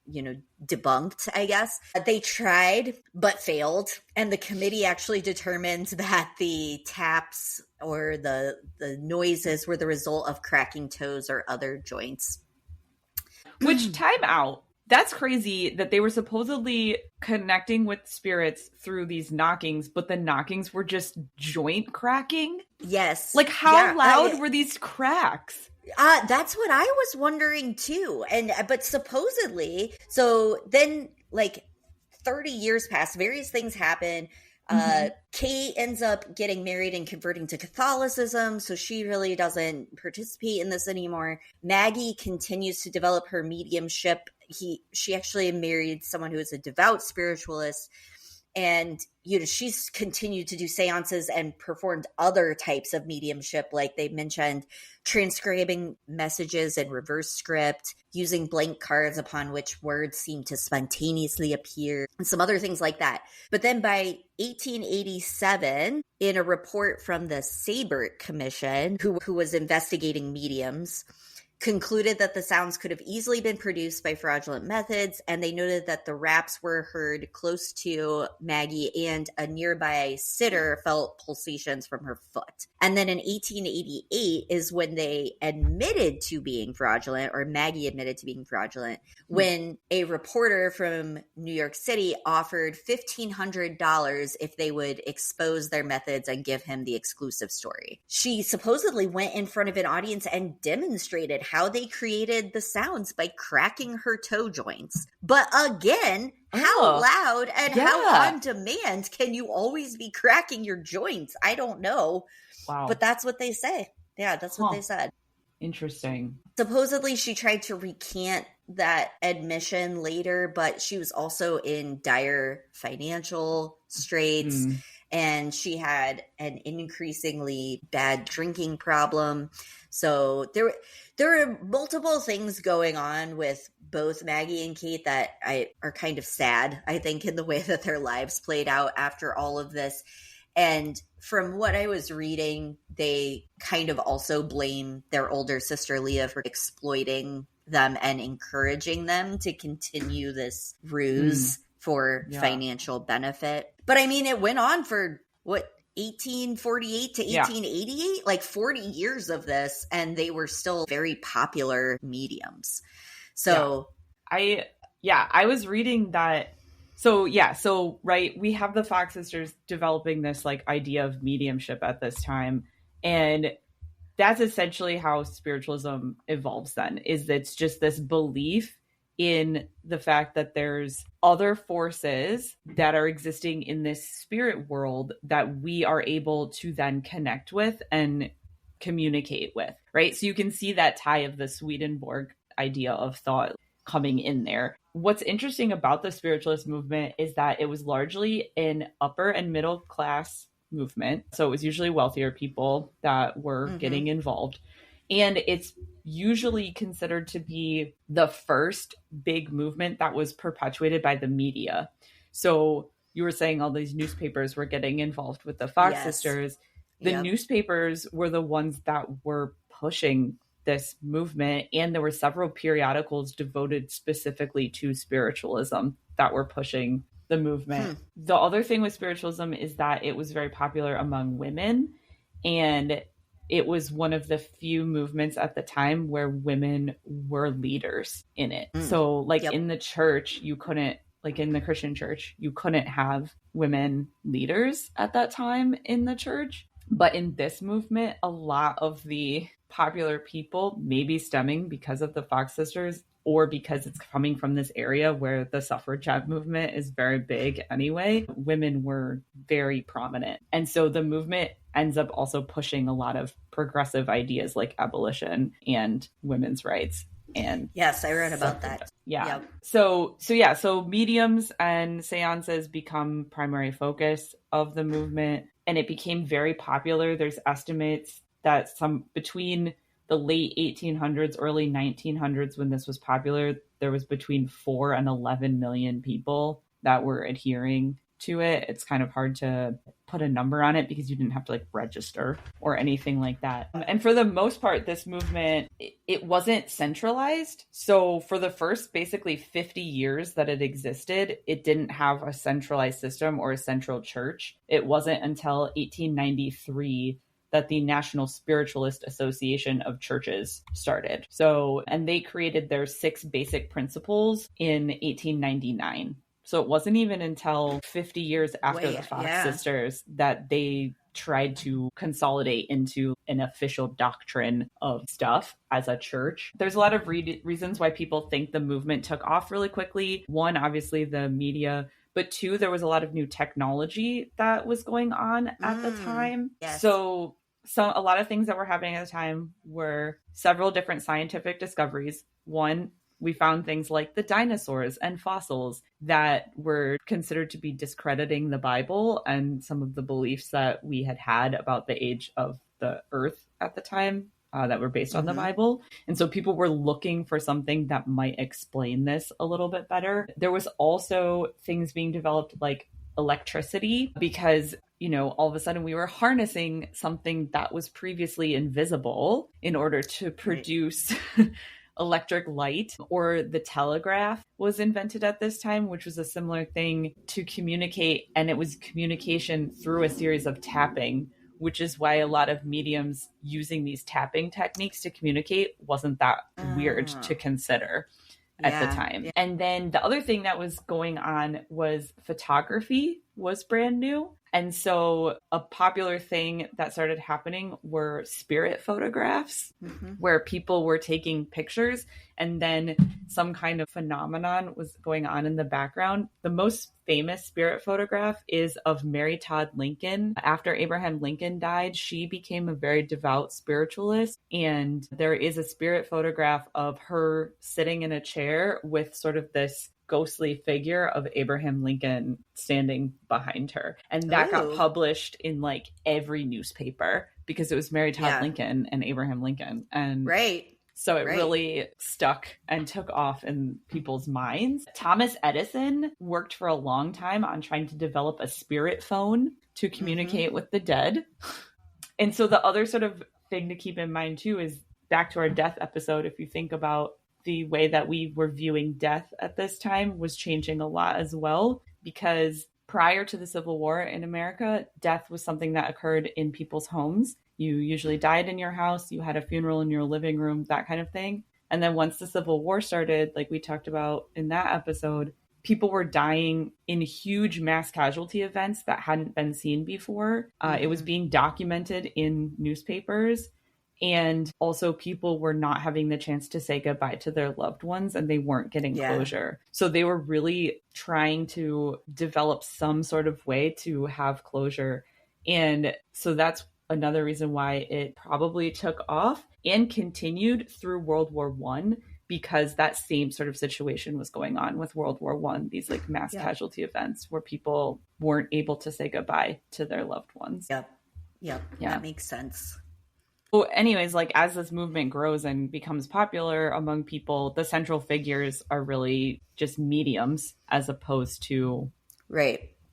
debunked, I guess. They tried, but failed. And the committee actually determined that the taps or the noises were the result of cracking toes or other joints. Which, time out. That's crazy that they were supposedly connecting with spirits through these knockings, but the knockings were just joint cracking? Yes. Like, how loud were these cracks? That's what I was wondering too. But supposedly, so then like 30 years pass, various things happen. Kate ends up getting married and converting to Catholicism, so she really doesn't participate in this anymore. Maggie continues to develop her mediumship. She actually married someone who is a devout spiritualist. And, she's continued to do seances and performed other types of mediumship, like they mentioned, transcribing messages in reverse script, using blank cards upon which words seem to spontaneously appear, and some other things like that. But then by 1887, in a report from the Sabert Commission, who was investigating mediums, concluded that the sounds could have easily been produced by fraudulent methods, and they noted that the raps were heard close to Maggie, and a nearby sitter felt pulsations from her foot. And then in 1888 is when they admitted to being fraudulent, or Maggie admitted to being fraudulent, when a reporter from New York City offered $1,500 if they would expose their methods and give him the exclusive story. She supposedly went in front of an audience and demonstrated how they created the sounds by cracking her toe joints. But again, how loud and how on demand can you always be cracking your joints? I don't know. Wow. But that's what they say. Yeah, that's what they said. Interesting. Supposedly she tried to recant that admission later, but she was also in dire financial straits. And she had an increasingly bad drinking problem. So there are multiple things going on with both Maggie and Kate that are kind of sad, I think, in the way that their lives played out after all of this. And from what I was reading, they kind of also blame their older sister Leah for exploiting them and encouraging them to continue this ruse for financial benefit. But I mean, it went on for 1848 to 1888, like 40 years of this, and they were still very popular mediums. So I was reading that. So right, we have the Fox sisters developing this like idea of mediumship at this time, and that's essentially how spiritualism evolves then, is it's just this belief in the fact that there's other forces that are existing in this spirit world that we are able to then connect with and communicate with, right? So you can see that tie of the Swedenborg idea of thought coming in there. What's interesting about the spiritualist movement is that it was largely an upper and middle class movement. So it was usually wealthier people that were getting involved. And it's usually considered to be the first big movement that was perpetuated by the media. So you were saying all these newspapers were getting involved with the Fox sisters. The newspapers were the ones that were pushing this movement. And there were several periodicals devoted specifically to spiritualism that were pushing the movement. The other thing with spiritualism is that it was very popular among women, and it was one of the few movements at the time where women were leaders in it. So like in the church, you couldn't, like in the Christian church, you couldn't have women leaders at that time in the church. But in this movement, a lot of the popular people, maybe stemming because of the Fox sisters, or because it's coming from this area where the suffragette movement is very big anyway, women were very prominent. And so the movement ends up also pushing a lot of progressive ideas like abolition and women's rights. And yes, I read about that. Yeah. Yep. So mediums and seances become primary focus of the movement, and it became very popular. There's estimates that between the late 1800s, early 1900s, when this was popular, there was between 4 and 11 million people that were adhering to it. It's kind of hard to put a number on it because you didn't have to like register or anything like that. And for the most part, this movement, it wasn't centralized. So for the first basically 50 years that it existed, it didn't have a centralized system or a central church. It wasn't until 1893 that the National Spiritualist Association of Churches started. So, and they created their 6 basic principles in 1899. So it wasn't even until 50 years after the Fox sisters that they tried to consolidate into an official doctrine of stuff as a church. There's a lot of reasons why people think the movement took off really quickly. One, obviously the media, but 2, there was a lot of new technology that was going on at the time. Yes. So a lot of things that were happening at the time were several different scientific discoveries. One, we found things like the dinosaurs and fossils that were considered to be discrediting the Bible and some of the beliefs that we had about the age of the earth at the time that were based on the Bible. And so people were looking for something that might explain this a little bit better. There was also things being developed like electricity because, you know, all of a sudden we were harnessing something that was previously invisible in order to produce electric light. Or the telegraph was invented at this time, which was a similar thing to communicate. And it was communication through a series of tapping, which is why a lot of mediums using these tapping techniques to communicate wasn't that weird to consider at the time. Yeah. And then the other thing that was going on was photography was brand new. And so a popular thing that started happening were spirit photographs, where people were taking pictures and then some kind of phenomenon was going on in the background. The most famous spirit photograph is of Mary Todd Lincoln. After Abraham Lincoln died, she became a very devout spiritualist. And there is a spirit photograph of her sitting in a chair with sort of this ghostly figure of Abraham Lincoln standing behind her. And that got published in like every newspaper because it was Mary Todd Lincoln and Abraham Lincoln. And so it really stuck and took off in people's minds. Thomas Edison worked for a long time on trying to develop a spirit phone to communicate with the dead. And so the other sort of thing to keep in mind too is back to our death episode. If you think about the way that we were viewing death at this time was changing a lot as well, because prior to the Civil War in America, death was something that occurred in people's homes. You usually died in your house, you had a funeral in your living room, that kind of thing. And then once the Civil War started, like we talked about in that episode, people were dying in huge mass casualty events that hadn't been seen before. It was being documented in newspapers. And also people were not having the chance to say goodbye to their loved ones and they weren't getting closure. So they were really trying to develop some sort of way to have closure. And so that's another reason why it probably took off and continued through World War I, because that same sort of situation was going on with World War I, these like mass casualty events where people weren't able to say goodbye to their loved ones. Yep. That makes sense. Well, anyways, like as this movement grows and becomes popular among people, the central figures are really just mediums as opposed to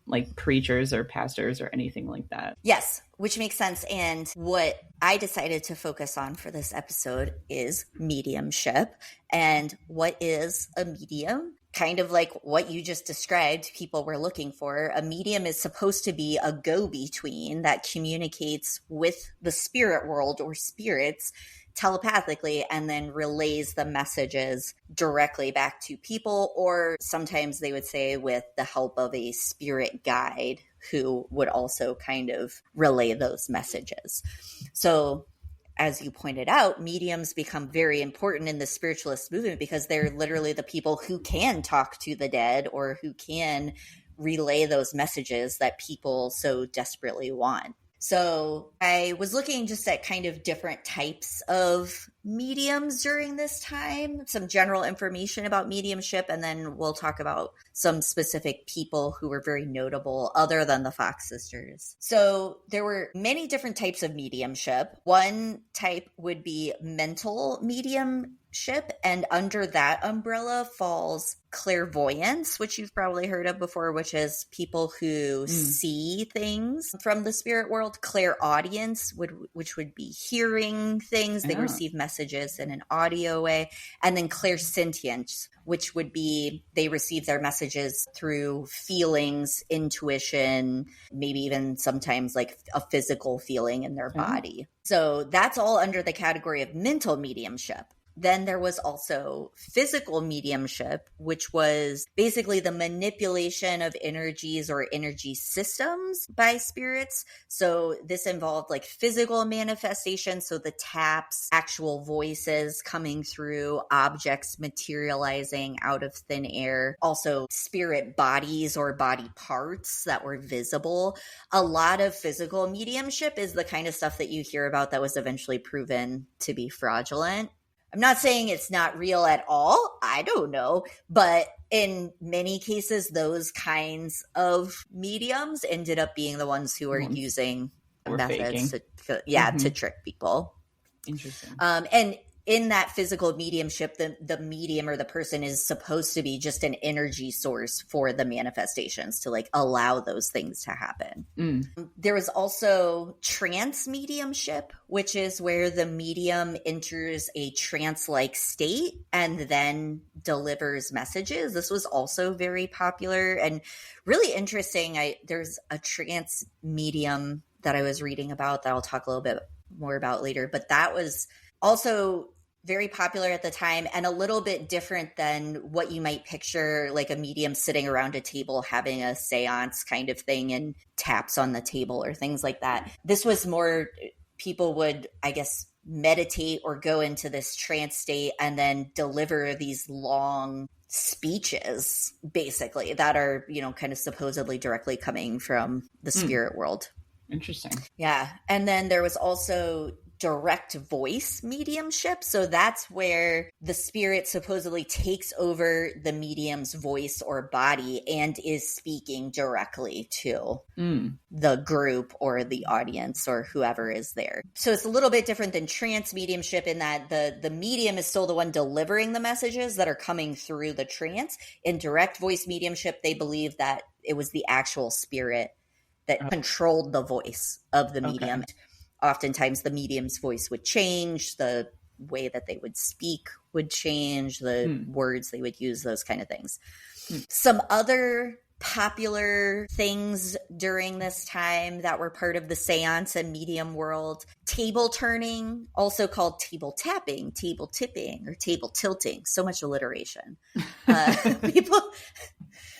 like preachers or pastors or anything like that. Yes, which makes sense. And what I decided to focus on for this episode is mediumship. And what is a medium? Kind of like what you just described, people were looking for. A medium is supposed to be a go-between that communicates with the spirit world or spirits telepathically and then relays the messages directly back to people, or sometimes they would say with the help of a spirit guide who would also kind of relay those messages. So as you pointed out, mediums become very important in the spiritualist movement because they're literally the people who can talk to the dead or who can relay those messages that people so desperately want. So I was looking just at kind of different types of mediums during this time, some general information about mediumship, and then we'll talk about some specific people who were very notable other than the Fox sisters. So there were many different types of mediumship. One type would be mental mediumship, and under that umbrella falls clairvoyance, which you've probably heard of before, which is people who see things from the spirit world. Clairaudience, which would be hearing things. They receive messages in an audio way. And then clairsentience, which would be they receive their messages through feelings, intuition, maybe even sometimes like a physical feeling in their body. So that's all under the category of mental mediumship. Then there was also physical mediumship, which was basically the manipulation of energies or energy systems by spirits. So this involved like physical manifestation. So the taps, actual voices coming through, objects materializing out of thin air, also spirit bodies or body parts that were visible. A lot of physical mediumship is the kind of stuff that you hear about that was eventually proven to be fraudulent. I'm not saying it's not real at all. I don't know. But in many cases, those kinds of mediums ended up being the ones who were using methods to trick people. Interesting. And in that physical mediumship, the medium or the person is supposed to be just an energy source for the manifestations to like allow those things to happen. There was also trance mediumship, which is where the medium enters a trance-like state and then delivers messages. This was also very popular and really interesting. There's a trance medium that I was reading about that I'll talk a little bit more about later, but that was also very popular at the time and a little bit different than what you might picture, like a medium sitting around a table having a seance kind of thing and taps on the table or things like that. This was more, people would, I guess, meditate or go into this trance state and then deliver these long speeches, basically, that are, you know, kind of supposedly directly coming from the spirit world. Interesting. Yeah. And then there was also direct voice mediumship. So that's where the spirit supposedly takes over the medium's voice or body and is speaking directly to the group or the audience or whoever is there. So it's a little bit different than trance mediumship in that the medium is still the one delivering the messages that are coming through the trance. In direct voice mediumship, they believe that it was the actual spirit that controlled the voice of the medium. Okay. Oftentimes the medium's voice would change, the way that they would speak would change, the words they would use, those kind of things. Some other popular things during this time that were part of the seance and medium world: table turning, also called table tapping, table tipping, or table tilting. So much alliteration.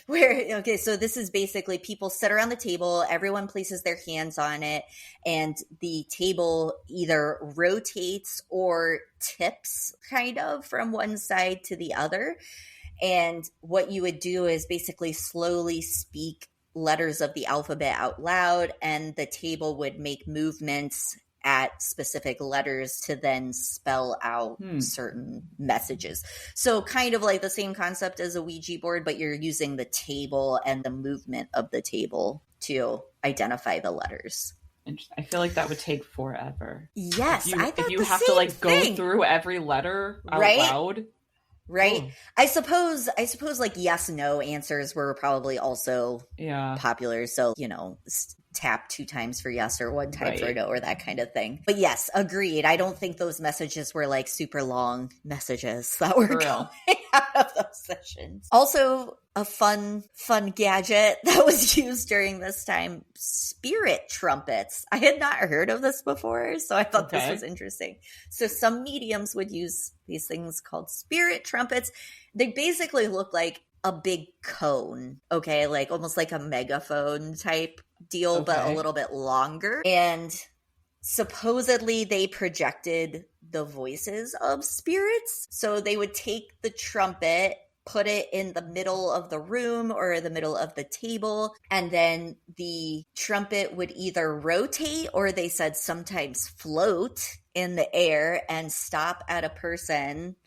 So this is basically people sit around the table, everyone places their hands on it, and the table either rotates or tips kind of from one side to the other. And what you would do is basically slowly speak letters of the alphabet out loud, and the table would make movements at specific letters to then spell out certain messages. So kind of like the same concept as a Ouija board, but you're using the table and the movement of the table to identify the letters. I feel like that would take forever. Yes, I thought if you have to like go through every letter out loud. Right. Oh. I suppose like yes, no answers were probably also popular. So, you know, tap 2 times for yes or 1 time for no or that kind of thing. But yes, agreed. I don't think those messages were like super long messages that were coming out of those sessions. Also, a fun gadget that was used during this time: spirit trumpets. I had not heard of this before, so I thought this was interesting. So some mediums would use these things called spirit trumpets. They basically look like a big cone, like almost like a megaphone type deal, but a little bit longer. And supposedly they projected the voices of spirits. So they would take the trumpet, put it in the middle of the room or the middle of the table, and then the trumpet would either rotate or, they said, sometimes float in the air and stop at a person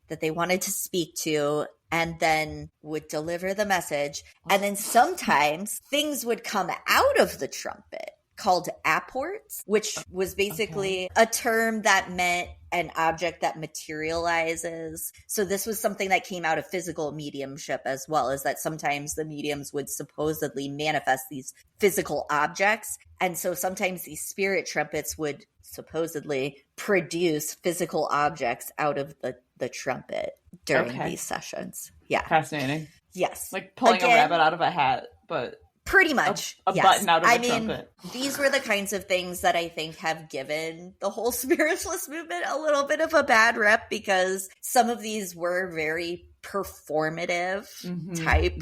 that they wanted to speak to, and then would deliver the message. And then sometimes things would come out of the trumpet called apports, which was basically a term that meant an object that materializes. So this was something that came out of physical mediumship as well, is that sometimes the mediums would supposedly manifest these physical objects. And so sometimes these spirit trumpets would supposedly produce physical objects out of the trumpet during these sessions. Yeah. Fascinating. Yes. Like pulling a rabbit out of a hat, but pretty much. A button out of a trumpet. These were the kinds of things that I think have given the whole spiritualist movement a little bit of a bad rep, because some of these were very performative type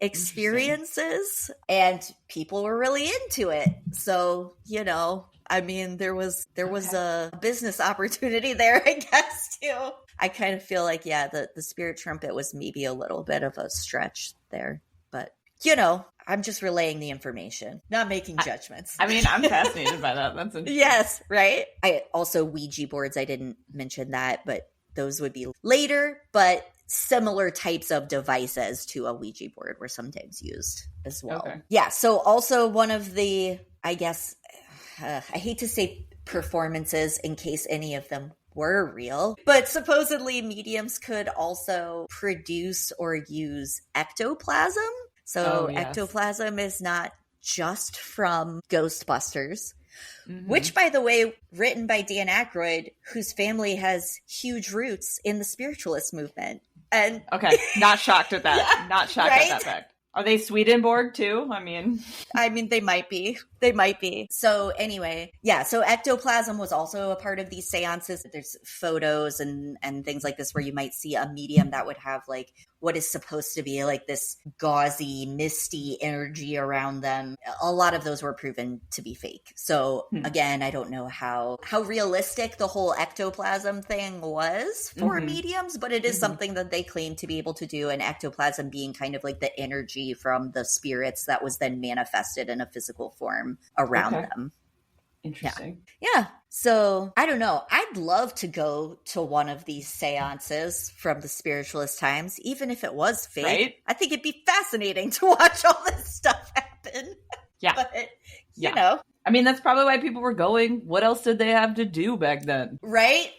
experiences, and people were really into it. So, you know, I mean, there was a business opportunity there, I guess, too. I kind of feel like, the spirit trumpet was maybe a little bit of a stretch there. But, you know, I'm just relaying the information, not making judgments. I mean, I'm fascinated by that. That's interesting. Yes, right? Also Ouija boards, I didn't mention that, but those would be later. But similar types of devices to a Ouija board were sometimes used as well. Okay. Yeah, so also one of the, I guess, I hate to say performances in case any of them were real. But supposedly mediums could also produce or use ectoplasm. So ectoplasm is not just from Ghostbusters, which, by the way, written by Dan Aykroyd, whose family has huge roots in the spiritualist movement. And okay, not shocked at that. Not shocked at that fact. Are they Swedenborg too? I mean, they might be. They might be. So anyway, so ectoplasm was also a part of these seances. There's photos and things like this where you might see a medium that would have like what is supposed to be like this gauzy, misty energy around them. A lot of those were proven to be fake. So again, I don't know how realistic the whole ectoplasm thing was for mediums, but it is something that they claim to be able to do. And ectoplasm being kind of like the energy from the spirits that was then manifested in a physical form around them. Interesting. Yeah. So I don't know. I'd love to go to one of these seances from the spiritualist times, even if it was fake. Right? I think it'd be fascinating to watch all this stuff happen. Yeah. But, you know. I mean, that's probably why people were going. What else did they have to do back then? Right.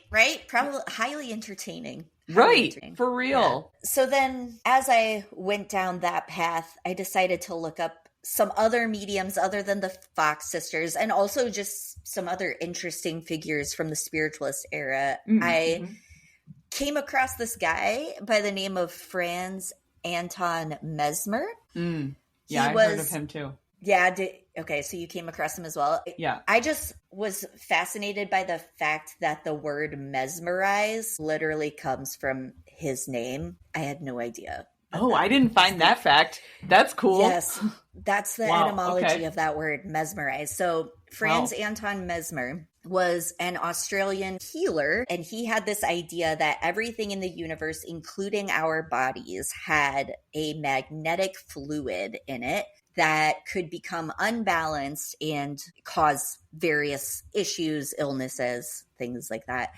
Probably highly entertaining. For real. Yeah. So then as I went down that path, I decided to look up some other mediums other than the Fox sisters, and also just some other interesting figures from the spiritualist era. I came across this guy by the name of Franz Anton Mesmer. Yeah, I heard of him too. Yeah. Okay, so you came across him as well. Yeah. I just was fascinated by the fact that the word mesmerize literally comes from his name. I had no idea. Oh, I didn't find that fact. That's cool. Yes, that's the etymology of that word, mesmerize. So Franz Anton Mesmer was an Australian healer, and he had this idea that everything in the universe, including our bodies, had a magnetic fluid in it that could become unbalanced and cause various issues, illnesses, things like that.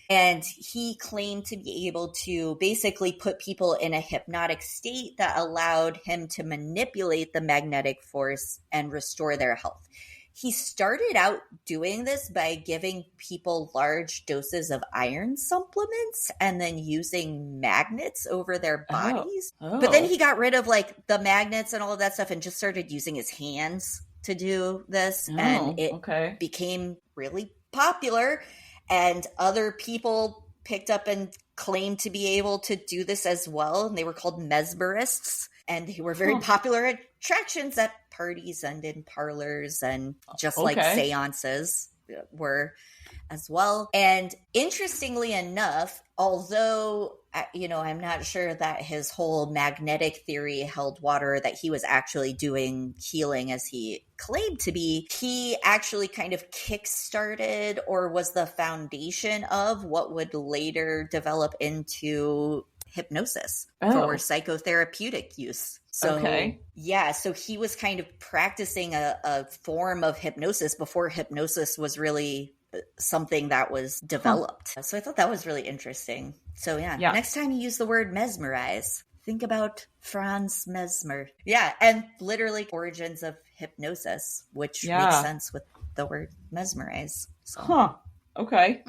And he claimed to be able to basically put people in a hypnotic state that allowed him to manipulate the magnetic force and restore their health. He started out doing this by giving people large doses of iron supplements and then using magnets over their bodies. But then he got rid of like the magnets and all of that stuff and just started using his hands to do this. And it became really popular. And other people picked up and claimed to be able to do this as well. And they were called mesmerists. And they were very popular attractions at parties and in parlors, and just like seances were as well. And interestingly enough, although, I'm not sure that his whole magnetic theory held water, that he was actually doing healing as he claimed to be, he actually kind of kickstarted or was the foundation of what would later develop into hypnosis for psychotherapeutic use. So, so he was kind of practicing a form of hypnosis before hypnosis was really something that was developed. So I thought that was really interesting. So next time you use the word mesmerize, think about Franz Mesmer. Yeah, and literally origins of hypnosis, which makes sense with the word mesmerize. So. Okay.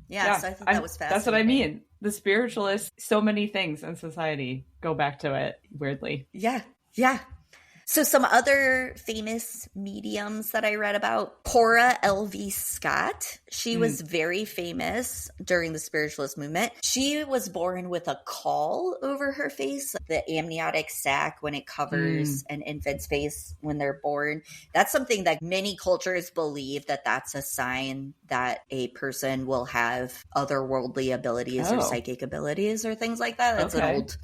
Yeah, so I thought that was fascinating. That's what I mean. The spiritualists, so many things in society go back to it, weirdly. Yeah. So some other famous mediums that I read about, Cora L.V. Scott. She was very famous during the spiritualist movement. She was born with a caul over her face, the amniotic sac when it covers an infant's face when they're born. That's something that many cultures believe that that's a sign that a person will have otherworldly abilities or psychic abilities or things like that. That's an old...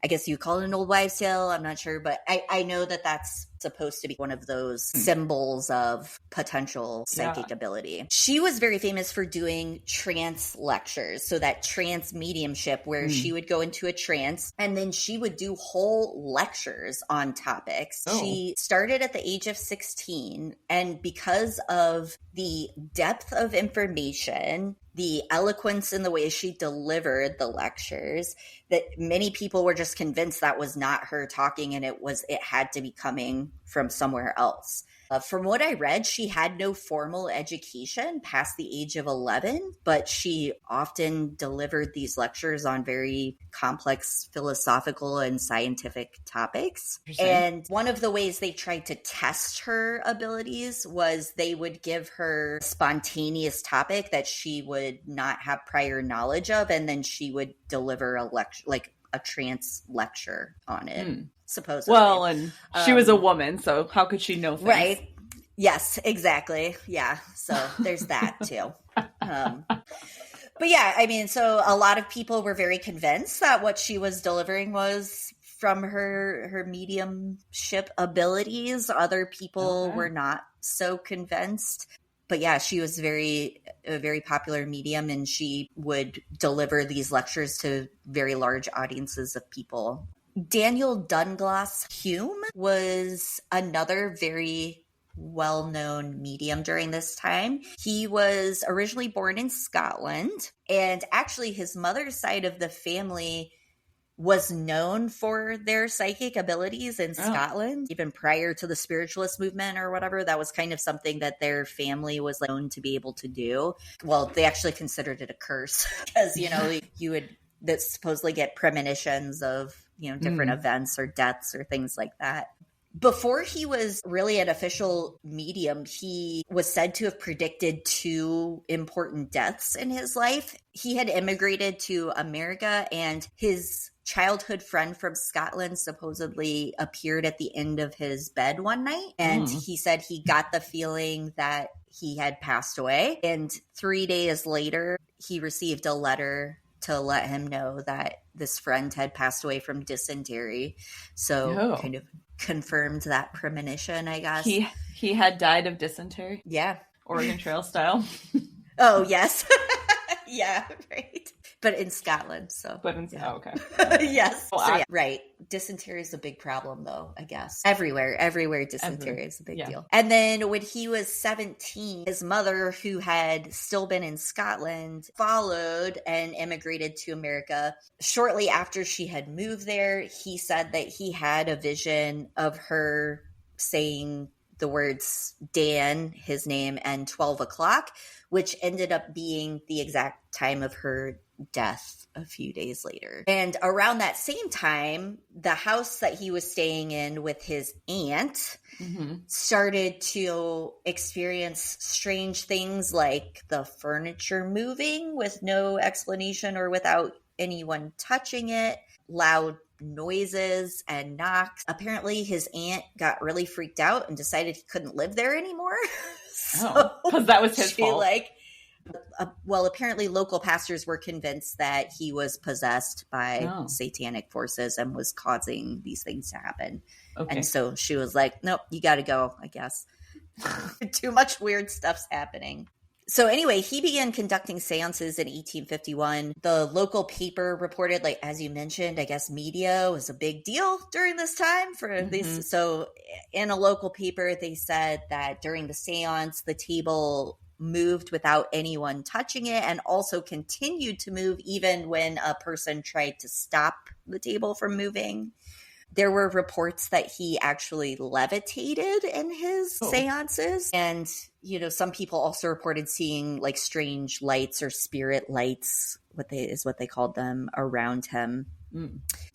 I guess you call it an old wives' tale. I'm not sure, but I know that that's supposed to be one of those symbols of potential psychic ability. She was very famous for doing trance lectures. So that trance mediumship where she would go into a trance and then she would do whole lectures on topics. She started at the age of 16, and because of the depth of information, the eloquence in the way she delivered the lectures, that many people were just convinced that was not her talking, and it had to be coming from somewhere else. From what I read, she had no formal education past the age of 11, but she often delivered these lectures on very complex philosophical and scientific topics. And one of the ways they tried to test her abilities was they would give her a spontaneous topic that she would not have prior knowledge of, and then she would deliver a lecture, like a trance lecture on it. Supposedly. Well, and she was a woman, so how could she know things? Right. Yes, exactly. Yeah. So there's that too. But yeah, I mean, so a lot of people were very convinced that what she was delivering was from her mediumship abilities. Other people were not so convinced. But yeah, she was a very popular medium, and she would deliver these lectures to very large audiences of people. Daniel Dunglass Hume was another very well-known medium during this time. He was originally born in Scotland, and actually his mother's side of the family was known for their psychic abilities in Scotland, even prior to the spiritualist movement or whatever. That was kind of something that their family was known to be able to do. Well, they actually considered it a curse because, you would supposedly get premonitions of, different events or deaths or things like that. Before he was really an official medium, he was said to have predicted 2 important deaths in his life. He had immigrated to America, and his childhood friend from Scotland supposedly appeared at the end of his bed one night. And he said he got the feeling that he had passed away. And 3 days later, he received a letter to let him know that this friend had passed away from dysentery. So kind of confirmed that premonition, I guess. He had died of dysentery? Yeah. Oregon Trail style? Oh, yes. Yeah, right. But in Scotland, so. Okay. Yes. Right. Dysentery is a big problem, though, I guess. Everywhere dysentery is a big deal. And then when he was 17, his mother, who had still been in Scotland, followed and immigrated to America. Shortly after she had moved there, he said that he had a vision of her saying the words Dan, his name, and 12 o'clock, which ended up being the exact time of her death a few days later. And around that same time, the house that he was staying in with his aunt started to experience strange things like the furniture moving with no explanation or without anyone touching it, loud noises and knocks. Apparently his aunt got really freaked out and decided he couldn't live there anymore. Because that was his fault. Apparently local pastors were convinced that he was possessed by satanic forces and was causing these things to happen. Okay. And so she was like, nope, you got to go, I guess. Too much weird stuff's happening. So anyway, he began conducting seances in 1851. The local paper reported, like, as you mentioned, I guess media was a big deal during this time for these. So in a local paper, they said that during the seance, the table moved without anyone touching it and also continued to move even when a person tried to stop the table from moving. There were reports that he actually levitated in his seances. And, some people also reported seeing like strange lights or spirit lights, what they called them, around him.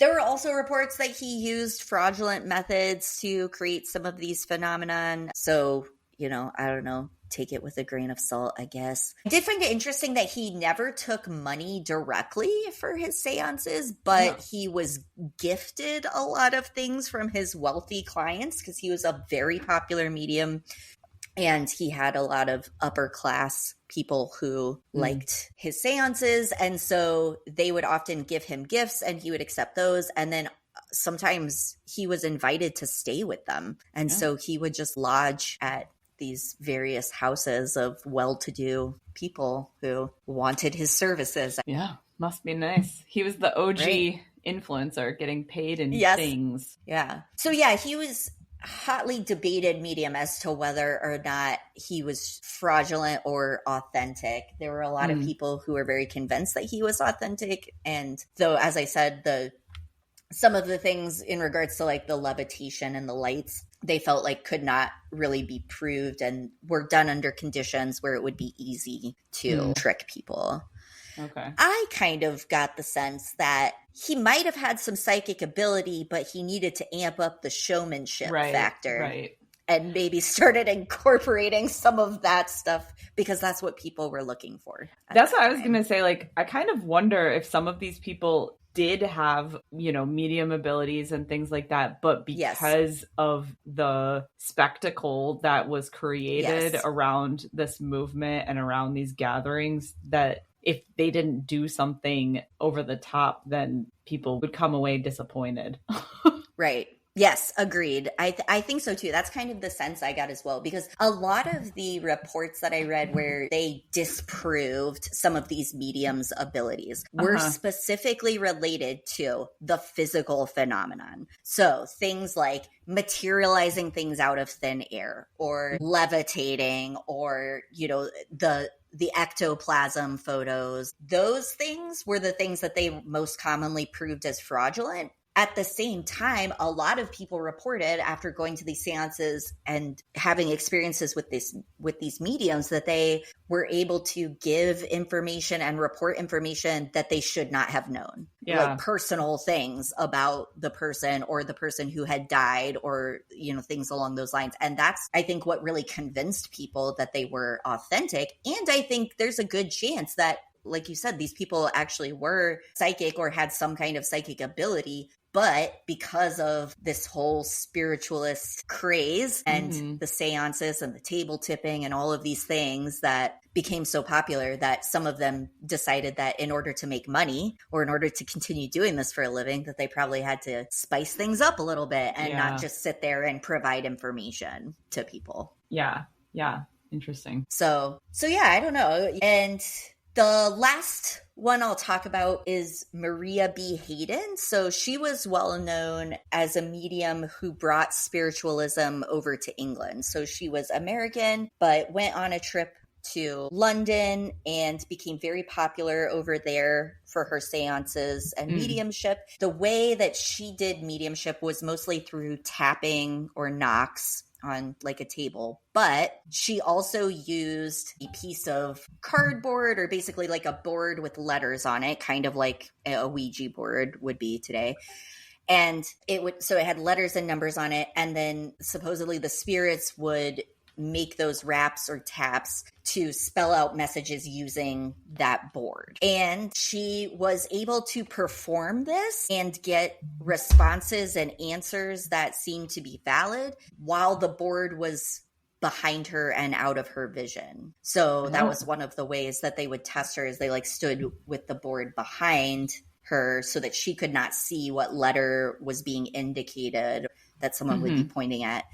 There were also reports that he used fraudulent methods to create some of these phenomenon. So, I don't know. Take it with a grain of salt, I guess. I did find it interesting that he never took money directly for his seances, but he was gifted a lot of things from his wealthy clients because he was a very popular medium. And he had a lot of upper class people who liked his seances. And so they would often give him gifts and he would accept those. And then sometimes he was invited to stay with them. And so he would just lodge at these various houses of well-to-do people who wanted his services. Yeah, must be nice. He was the OG influencer getting paid in things. Yeah. So yeah, he was hotly debated medium as to whether or not he was fraudulent or authentic. There were a lot of people who were very convinced that he was authentic. And though, as I said, some of the things in regards to like the levitation and the lights, they felt like could not really be proved and were done under conditions where it would be easy to trick people. Okay. I kind of got the sense that he might have had some psychic ability, but he needed to amp up the showmanship factor. Right. And maybe started incorporating some of that stuff because that's what people were looking for. That's what I was going to say. Like, I kind of wonder if some of these people did have, you know, medium abilities and things like that, but because of the spectacle that was created around this movement and around these gatherings, that if they didn't do something over the top, then people would come away disappointed. Right. Yes, agreed. I think so too. That's kind of the sense I got as well, because a lot of the reports that I read where they disproved some of these mediums' abilities were specifically related to the physical phenomenon. So things like materializing things out of thin air or levitating or, you know, the ectoplasm photos. Those things were the things that they most commonly proved as fraudulent. At the same time, a lot of people reported after going to these seances and having experiences with these mediums that they were able to give information and report information that they should not have known. Like personal things about the person or the person who had died or, you know, things along those lines. And that's, I think, what really convinced people that they were authentic. And I think there's a good chance that, like you said, these people actually were psychic or had some kind of psychic ability. But because of this whole spiritualist craze and the seances and the table tipping and all of these things that became so popular, that some of them decided that in order to make money or in order to continue doing this for a living, that they probably had to spice things up a little bit and not just sit there and provide information to people. Yeah. Yeah. Interesting. So yeah, I don't know. And the last one I'll talk about is Maria B. Hayden. So she was well known as a medium who brought spiritualism over to England. So she was American, but went on a trip to London and became very popular over there for her seances and mediumship. The way that she did mediumship was mostly through tapping or knocks on like a table, but she also used a piece of cardboard or basically like a board with letters on it, kind of like a Ouija board would be today. And it had letters and numbers on it. And then supposedly the spirits would make those raps or taps to spell out messages using that board. And she was able to perform this and get responses and answers that seemed to be valid while the board was behind her and out of her vision. So that was one of the ways that they would test her, is they like stood with the board behind her so that she could not see what letter was being indicated that someone would be pointing at.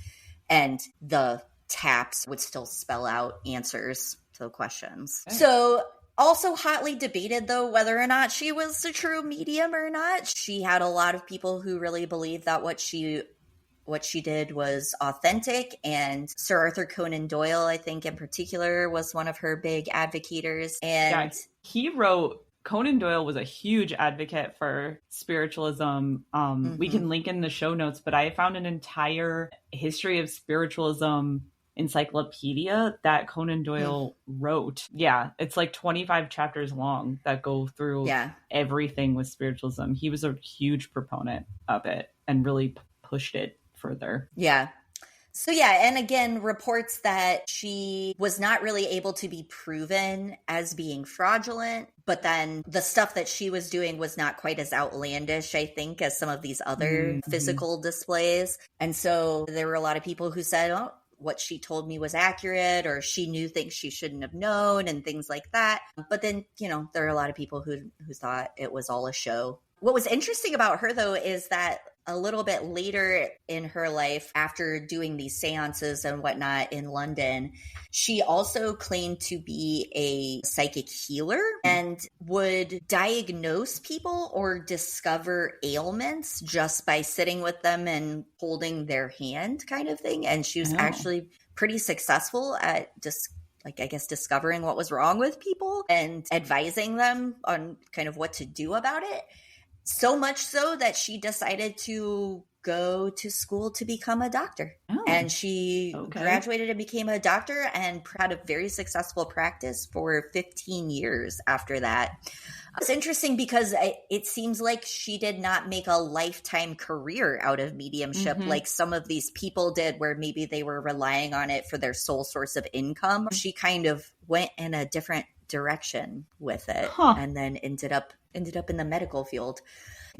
And the taps would still spell out answers to the questions. Okay. So also hotly debated, though, whether or not she was a true medium or not. She had a lot of people who really believed that what she did was authentic. And Sir Arthur Conan Doyle, I think in particular, was one of her big advocators. And Conan Doyle was a huge advocate for spiritualism. We can link in the show notes, but I found an entire history of spiritualism encyclopedia that Conan Doyle wrote. Yeah, it's like 25 chapters long that go through everything with spiritualism. He was a huge proponent of it and really pushed it further. Yeah. So yeah, and again, reports that she was not really able to be proven as being fraudulent, but then the stuff that she was doing was not quite as outlandish, I think, as some of these other physical displays. And so there were a lot of people who said, oh, what she told me was accurate, or she knew things she shouldn't have known and things like that. But then, you know, there are a lot of people who thought it was all a show. What was interesting about her, though, is that a little bit later in her life, after doing these seances and whatnot in London, she also claimed to be a psychic healer and would diagnose people or discover ailments just by sitting with them and holding their hand, kind of thing. And she was actually pretty successful at just, like, I guess, discovering what was wrong with people and advising them on kind of what to do about it. So much so that she decided to go to school to become a doctor. Oh, and she okay. graduated and became a doctor and had a very successful practice for 15 years after that. It's interesting because it seems like she did not make a lifetime career out of mediumship like some of these people did, where maybe they were relying on it for their sole source of income. She kind of went in a different direction with it and then ended up in the medical field.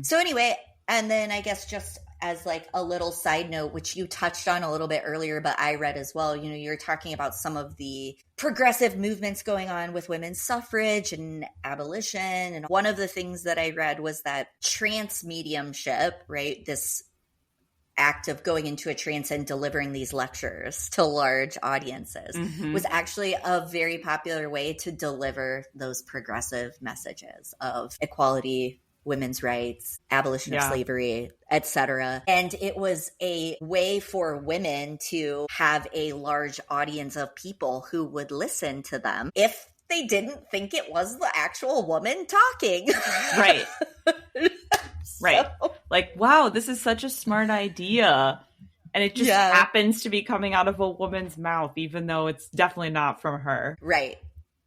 So anyway, and then I guess just as like a little side note, which you touched on a little bit earlier, but I read as well, you know, you're talking about some of the progressive movements going on with women's suffrage and abolition. And one of the things that I read was that trance mediumship, right? This act of going into a trance and delivering these lectures to large audiences was actually a very popular way to deliver those progressive messages of equality, women's rights, abolition of slavery, etc. And it was a way for women to have a large audience of people who would listen to them if they didn't think it was the actual woman talking. Right. Right. Like, wow, this is such a smart idea. And it just happens to be coming out of a woman's mouth, even though it's definitely not from her. Right.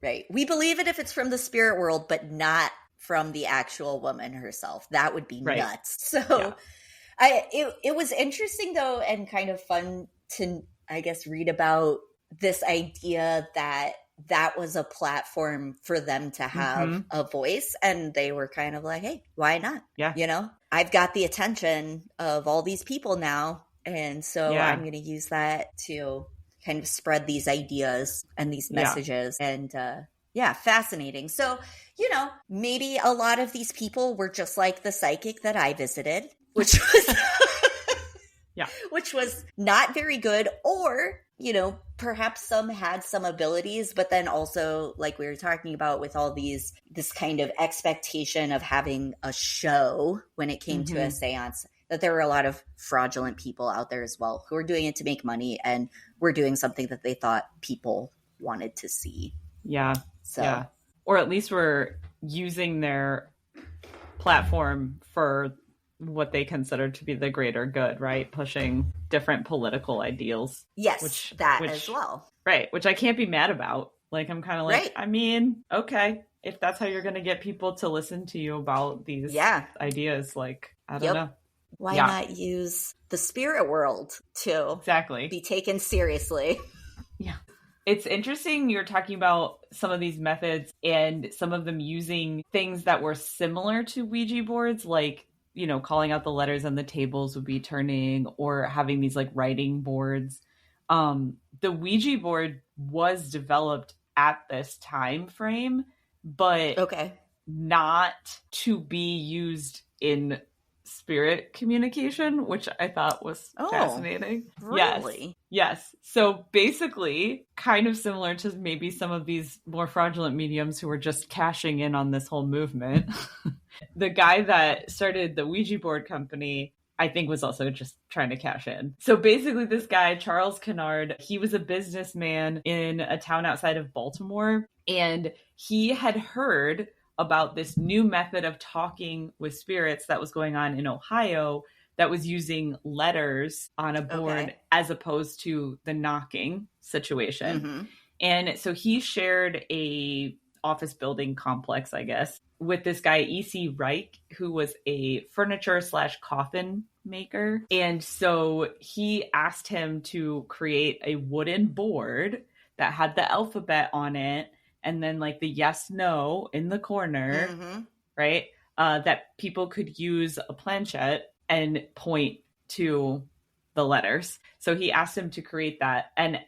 Right. We believe it if it's from the spirit world, but not from the actual woman herself. That would be nuts. So it was interesting though, and kind of fun to, I guess, read about this idea that was a platform for them to have a voice. And they were kind of like, hey, why not? Yeah. You know, I've got the attention of all these people now. And so I'm going to use that to kind of spread these ideas and these messages. And fascinating. So, you know, maybe a lot of these people were just like the psychic that I visited, which was which was not very good, or, you know, perhaps some had some abilities, but then also, like we were talking about with all this kind of expectation of having a show when it came to a seance, that there were a lot of fraudulent people out there as well who were doing it to make money and were doing something that they thought people wanted to see. Yeah. So, or at least we're using their platform for what they consider to be the greater good, right? Pushing different political ideals. Yes, which as well. Right, which I can't be mad about. Like, I'm kind of like, I mean, okay, if that's how you're going to get people to listen to you about these ideas, like, I don't know. Why not use the spirit world to be taken seriously? Yeah. It's interesting you're talking about some of these methods and some of them using things that were similar to Ouija boards, like, you know, calling out the letters on the tables would be turning, or having these like writing boards. The Ouija board was developed at this time frame, but not to be used in spirit communication, which I thought was fascinating. Really? Yes. So basically, kind of similar to maybe some of these more fraudulent mediums who were just cashing in on this whole movement. The guy that started the Ouija board company, I think, was also just trying to cash in. So basically, this guy, Charles Kennard, he was a businessman in a town outside of Baltimore, and he had heard about this new method of talking with spirits that was going on in Ohio that was using letters on a board as opposed to the knocking situation. And so he shared a office building complex, I guess, with this guy, E.C. Reich, who was a furniture/coffin maker. And so he asked him to create a wooden board that had the alphabet on it, and then like the yes, no in the corner, right? That people could use a planchette and point to the letters. So he asked him to create that. And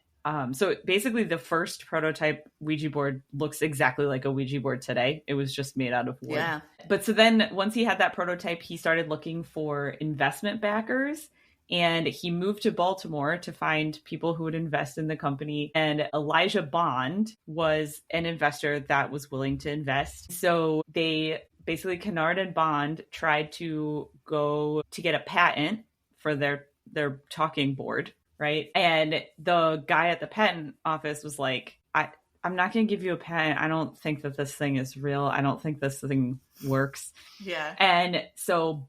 so basically the first prototype Ouija board looks exactly like a Ouija board today. It was just made out of wood. Yeah. But so then once he had that prototype, he started looking for investment backers. And he moved to Baltimore to find people who would invest in the company. And Elijah Bond was an investor that was willing to invest. So they basically, Kennard and Bond tried to go to get a patent for their talking board, right? And the guy at the patent office was like, I'm not going to give you a pen. I don't think that this thing is real. I don't think this thing works. Yeah. And so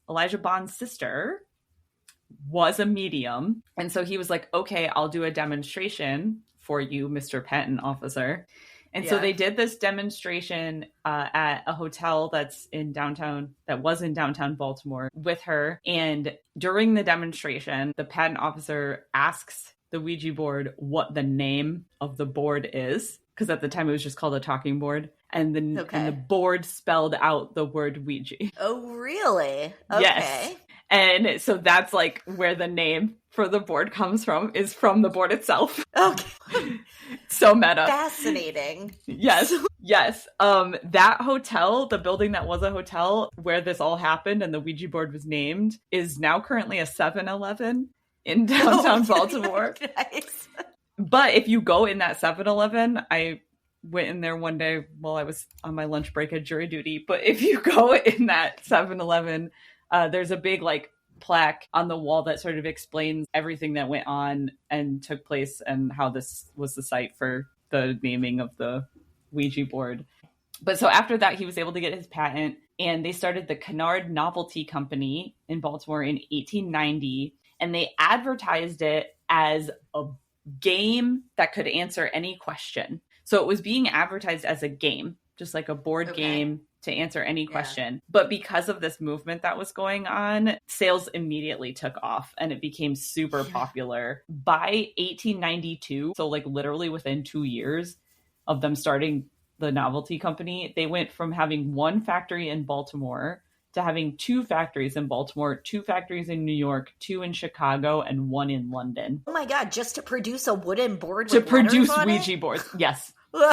Elijah Bond's sister was a medium. And so he was like, okay, I'll do a demonstration for you, Mr. Patent Officer. And so they did this demonstration at a hotel that was in downtown Baltimore with her. And during the demonstration, the patent officer asks the Ouija board what the name of the board is. Because at the time it was just called a talking board. And the board spelled out the word Ouija. Oh, really? Okay. Yes. And so that's like where the name for the board comes from, is from the board itself. Okay. So meta. Fascinating. Yes. Yes. That hotel, the building that was a hotel where this all happened and the Ouija board was named, is now currently a 7-Eleven in downtown Baltimore. Nice. But if you go in that 7-Eleven, I went in there one day while I was on my lunch break at jury duty. But if you go in that 7-Eleven, there's a big like plaque on the wall that sort of explains everything that went on and took place and how this was the site for the naming of the Ouija board. But so after that, he was able to get his patent, and they started the Kennard Novelty Company in Baltimore in 1890, and they advertised it as a game that could answer any question. So it was being advertised as a game, just like a board game to answer any question. But because of this movement that was going on, sales immediately took off and it became super popular. By 1892, so like literally within 2 years of them starting the novelty company, they went from having one factory in Baltimore to having 2 factories in Baltimore, 2 factories in New York, 2 in Chicago, and 1 in London. Oh my God, just to produce a wooden board to with produce letters on Ouija it? boards. Yes.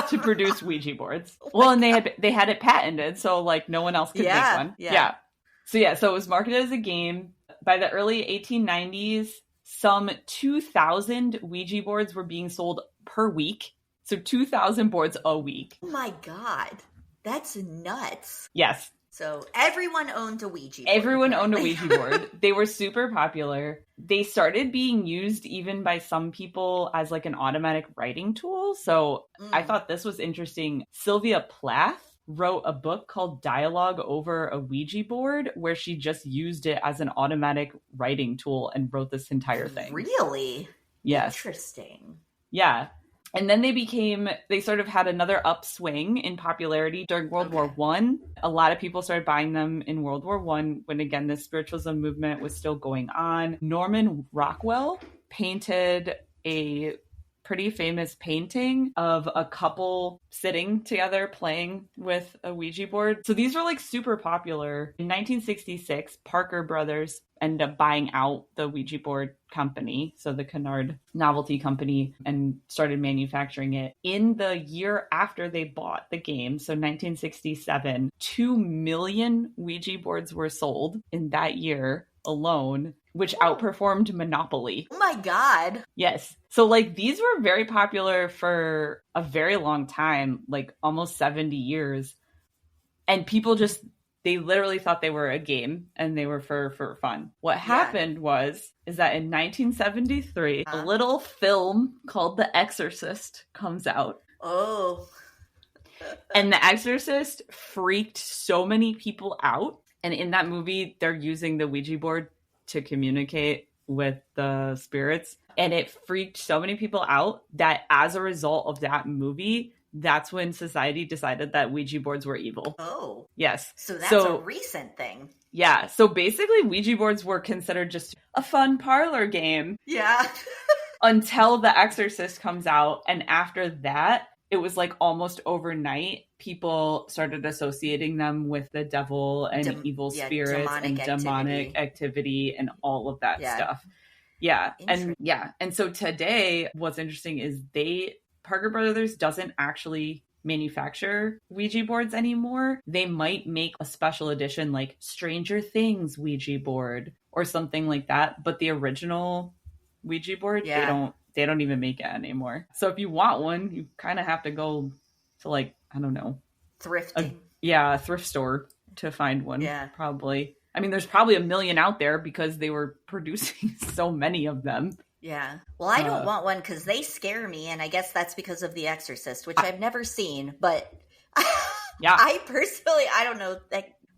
To produce Ouija boards. Well, and they had it patented, so like no one else could make one. Yeah. So it was marketed as a game. By the early 1890s, some 2,000 Ouija boards were being sold per week. So 2,000 boards a week. Oh my God. That's nuts. Yes. So everyone owned a Ouija board. Everyone owned a Ouija board. They were super popular. They started being used even by some people as like an automatic writing tool. So I thought this was interesting. Sylvia Plath wrote a book called Dialogue Over a Ouija Board, where she just used it as an automatic writing tool and wrote this entire thing. Really? Yes. Interesting. Yeah. And then they sort of had another upswing in popularity during World War I. A lot of people started buying them in World War I when, again, the spiritualism movement was still going on. Norman Rockwell painted a pretty famous painting of a couple sitting together playing with a Ouija board. So these were like super popular. In 1966, Parker Brothers ended up buying out the Ouija board company, so the Kennard Novelty Company, and started manufacturing it. In the year after they bought the game, so 1967, 2 million Ouija boards were sold in that year alone, which outperformed Monopoly. Oh my God. Yes. So like these were very popular for a very long time, like almost 70 years. And people they literally thought they were a game and they were for fun. What happened is that in 1973, a little film called The Exorcist comes out. Oh. And The Exorcist freaked so many people out. And in that movie, they're using the Ouija board to communicate with the spirits. And it freaked so many people out that as a result of that movie, that's when society decided that Ouija boards were evil. Oh. Yes. So that's a recent thing. Yeah. So basically, Ouija boards were considered just a fun parlor game. Yeah. Until The Exorcist comes out. And after that, it was like almost overnight, people started associating them with the devil and evil spirits and demonic activity and all of that stuff. Yeah. And so today, what's interesting is Parker Brothers doesn't actually manufacture Ouija boards anymore. They might make a special edition like Stranger Things Ouija board or something like that. But the original Ouija board, they don't even make it anymore. So if you want one, you kind of have to go to like, I don't know. Thrifting. A thrift store to find one. Yeah. Probably. I mean, there's probably a million out there because they were producing so many of them. Yeah. Well, I don't want one because they scare me, and I guess that's because of The Exorcist, which I've never seen. But Yeah. I personally, I don't know.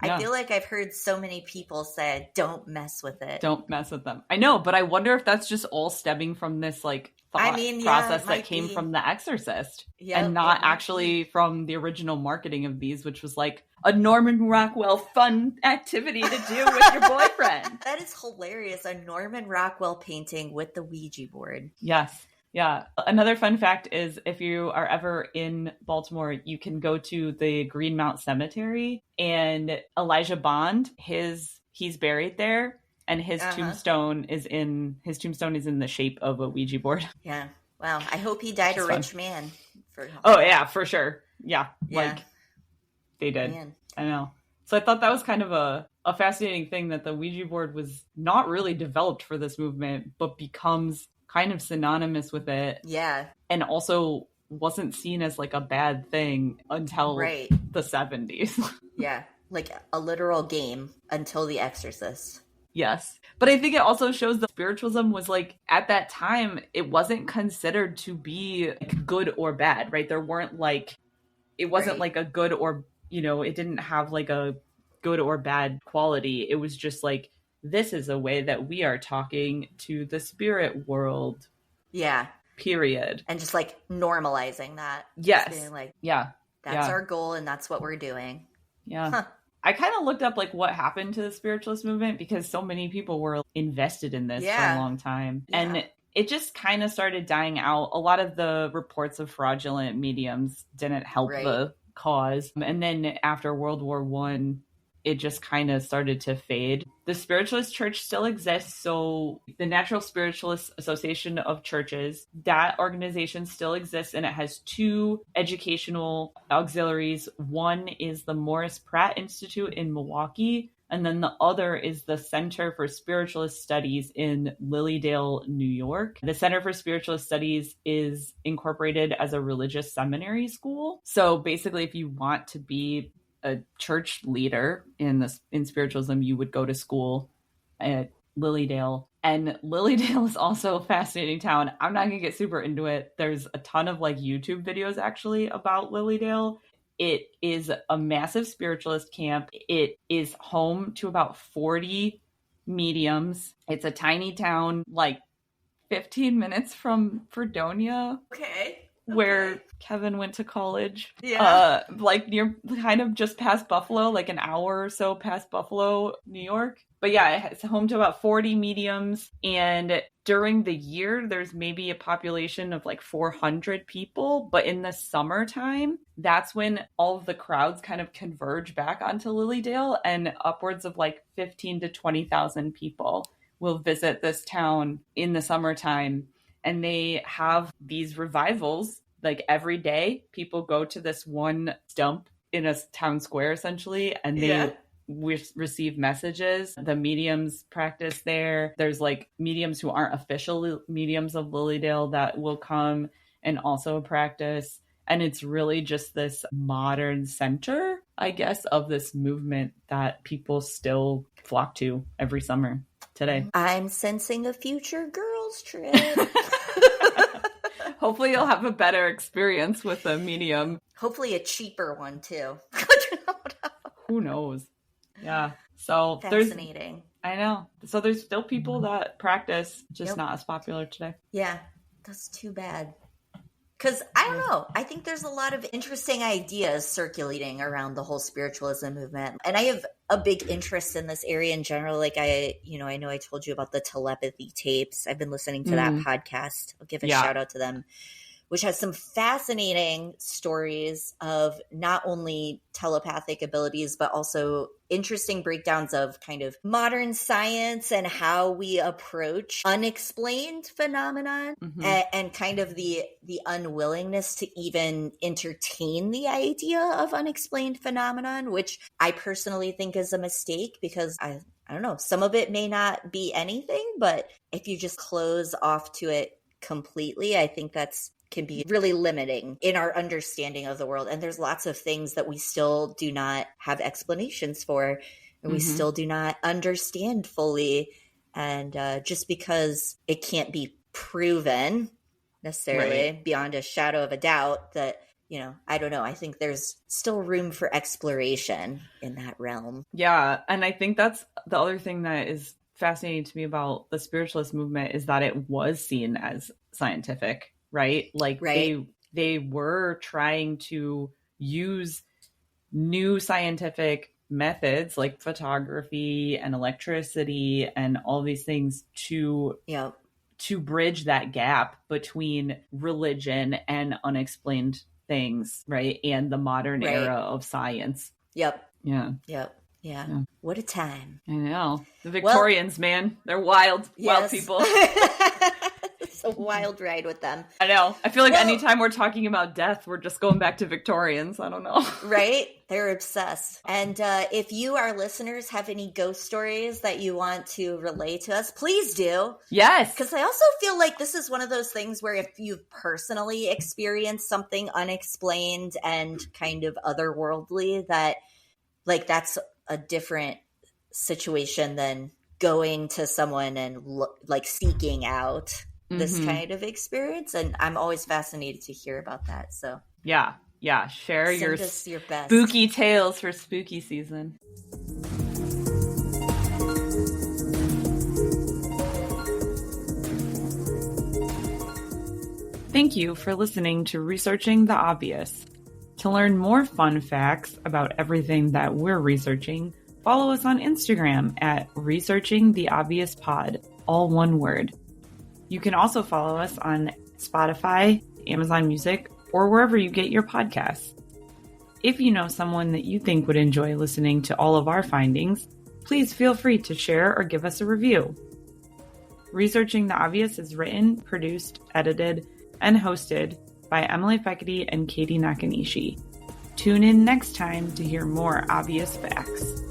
I feel like I've heard so many people say, "Don't mess with it. Don't mess with them." I know, but I wonder if that's just all stemming from this like thought process that came from The Exorcist, and not actually from the original marketing of these, which was like a Norman Rockwell fun activity to do with your boyfriend. That is hilarious. A Norman Rockwell painting with the Ouija board. Yes. Yeah. Another fun fact is if you are ever in Baltimore, you can go to the Greenmount Cemetery, and Elijah Bond, he's buried there, and his tombstone is in the shape of a Ouija board. Yeah. Wow. I hope he died a rich man. Oh yeah, for sure. Yeah. Like they did. Man. I know. So I thought that was kind of a fascinating thing, that the Ouija board was not really developed for this movement, but becomes kind of synonymous with it. Yeah. And also wasn't seen as like a bad thing until the 70s. Yeah. Like a literal game until The Exorcist. Yes. But I think it also shows that spiritualism was like, at that time, it wasn't considered to be like good or bad, right? There weren't like, it wasn't like a good or, it didn't have like a good or bad quality. It was just like, this is a way that we are talking to the spirit world. Yeah. Period. And just like normalizing that. Yes. Just being like, yeah. That's our goal and that's what we're doing. Yeah. Huh. I kind of looked up like what happened to the spiritualist movement, because so many people were invested in this for a long time. Yeah. And it just kind of started dying out. A lot of the reports of fraudulent mediums didn't help the cause. And then after World War I, it just kind of started to fade. The Spiritualist Church still exists. So the Natural Spiritualist Association of Churches, that organization still exists, and it has two educational auxiliaries. One is the Morris Pratt Institute in Milwaukee, and then the other is the Center for Spiritualist Studies in Lilydale, New York. The Center for Spiritualist Studies is incorporated as a religious seminary school. So basically, if you want to be a church leader in spiritualism, you would go to school at Lilydale. And Lilydale is also a fascinating town. I'm not gonna get super into it. There's a ton of like YouTube videos actually about Lilydale. It is a massive spiritualist camp. It is home to about 40 mediums. It's a tiny town, like 15 minutes from Fredonia. Okay. Where Kevin went to college. Yeah. Like near, kind of just past Buffalo, like an hour or so past Buffalo, New York. But yeah, it's home to about 40 mediums. And during the year, there's maybe a population of like 400 people. But in the summertime, that's when all of the crowds kind of converge back onto Lilydale, and upwards of like 15 to 20,000 people will visit this town in the summertime. And they have these revivals, like every day. People go to this one stump in a town square, essentially, and they receive messages. The mediums practice there. There's like mediums who aren't official mediums of Lilydale that will come and also practice. And it's really just this modern center, I guess, of this movement that people still flock to every summer today. I'm sensing a future girls' trip. Hopefully you'll have a better experience with a medium. Hopefully a cheaper one, too. Who knows? Yeah. So fascinating. I know. So there's still people that practice, just not as popular today. Yeah. That's too bad. Because, I don't know, I think there's a lot of interesting ideas circulating around the whole spiritualism movement. And I have a big interest in this area in general. Like I know I told you about the telepathy tapes. I've been listening to that podcast. I'll give a shout out to them, which has some fascinating stories of not only telepathic abilities, but also interesting breakdowns of kind of modern science and how we approach unexplained phenomenon, and kind of the unwillingness to even entertain the idea of unexplained phenomenon, which I personally think is a mistake, because I don't know, some of it may not be anything, but if you just close off to it completely, I think that's can be really limiting in our understanding of the world. And there's lots of things that we still do not have explanations for, and we still do not understand fully. And just because it can't be proven necessarily beyond a shadow of a doubt that, I don't know. I think there's still room for exploration in that realm. Yeah. And I think that's the other thing that is fascinating to me about the spiritualist movement is that it was seen as scientific, right? Like they were trying to use new scientific methods like photography and electricity and all these things to bridge that gap between religion and unexplained things, right? And the modern era of science. Yep. Yeah. Yep. Yeah. What a time. I know. The Victorians, man, they're wild, wild people. It's a wild ride with them. I know. I feel like anytime we're talking about death, we're just going back to Victorians. I don't know. Right? They're obsessed. And if you, our listeners, have any ghost stories that you want to relay to us, please do. Yes. Because I also feel like this is one of those things where if you've personally experienced something unexplained and kind of otherworldly, that like that's a different situation than going to someone and like seeking out this kind of experience. And I'm always fascinated to hear about that. So yeah. Share your best spooky tales for spooky season. Thank you for listening to Researching the Obvious. To learn more fun facts about everything that we're researching, follow us on Instagram at Researching the Obvious Pod, all one word. You can also follow us on Spotify, Amazon Music, or wherever you get your podcasts. If you know someone that you think would enjoy listening to all of our findings, please feel free to share or give us a review. Researching the Obvious is written, produced, edited, and hosted by Emily Fekete and Katie Nakanishi. Tune in next time to hear more obvious facts.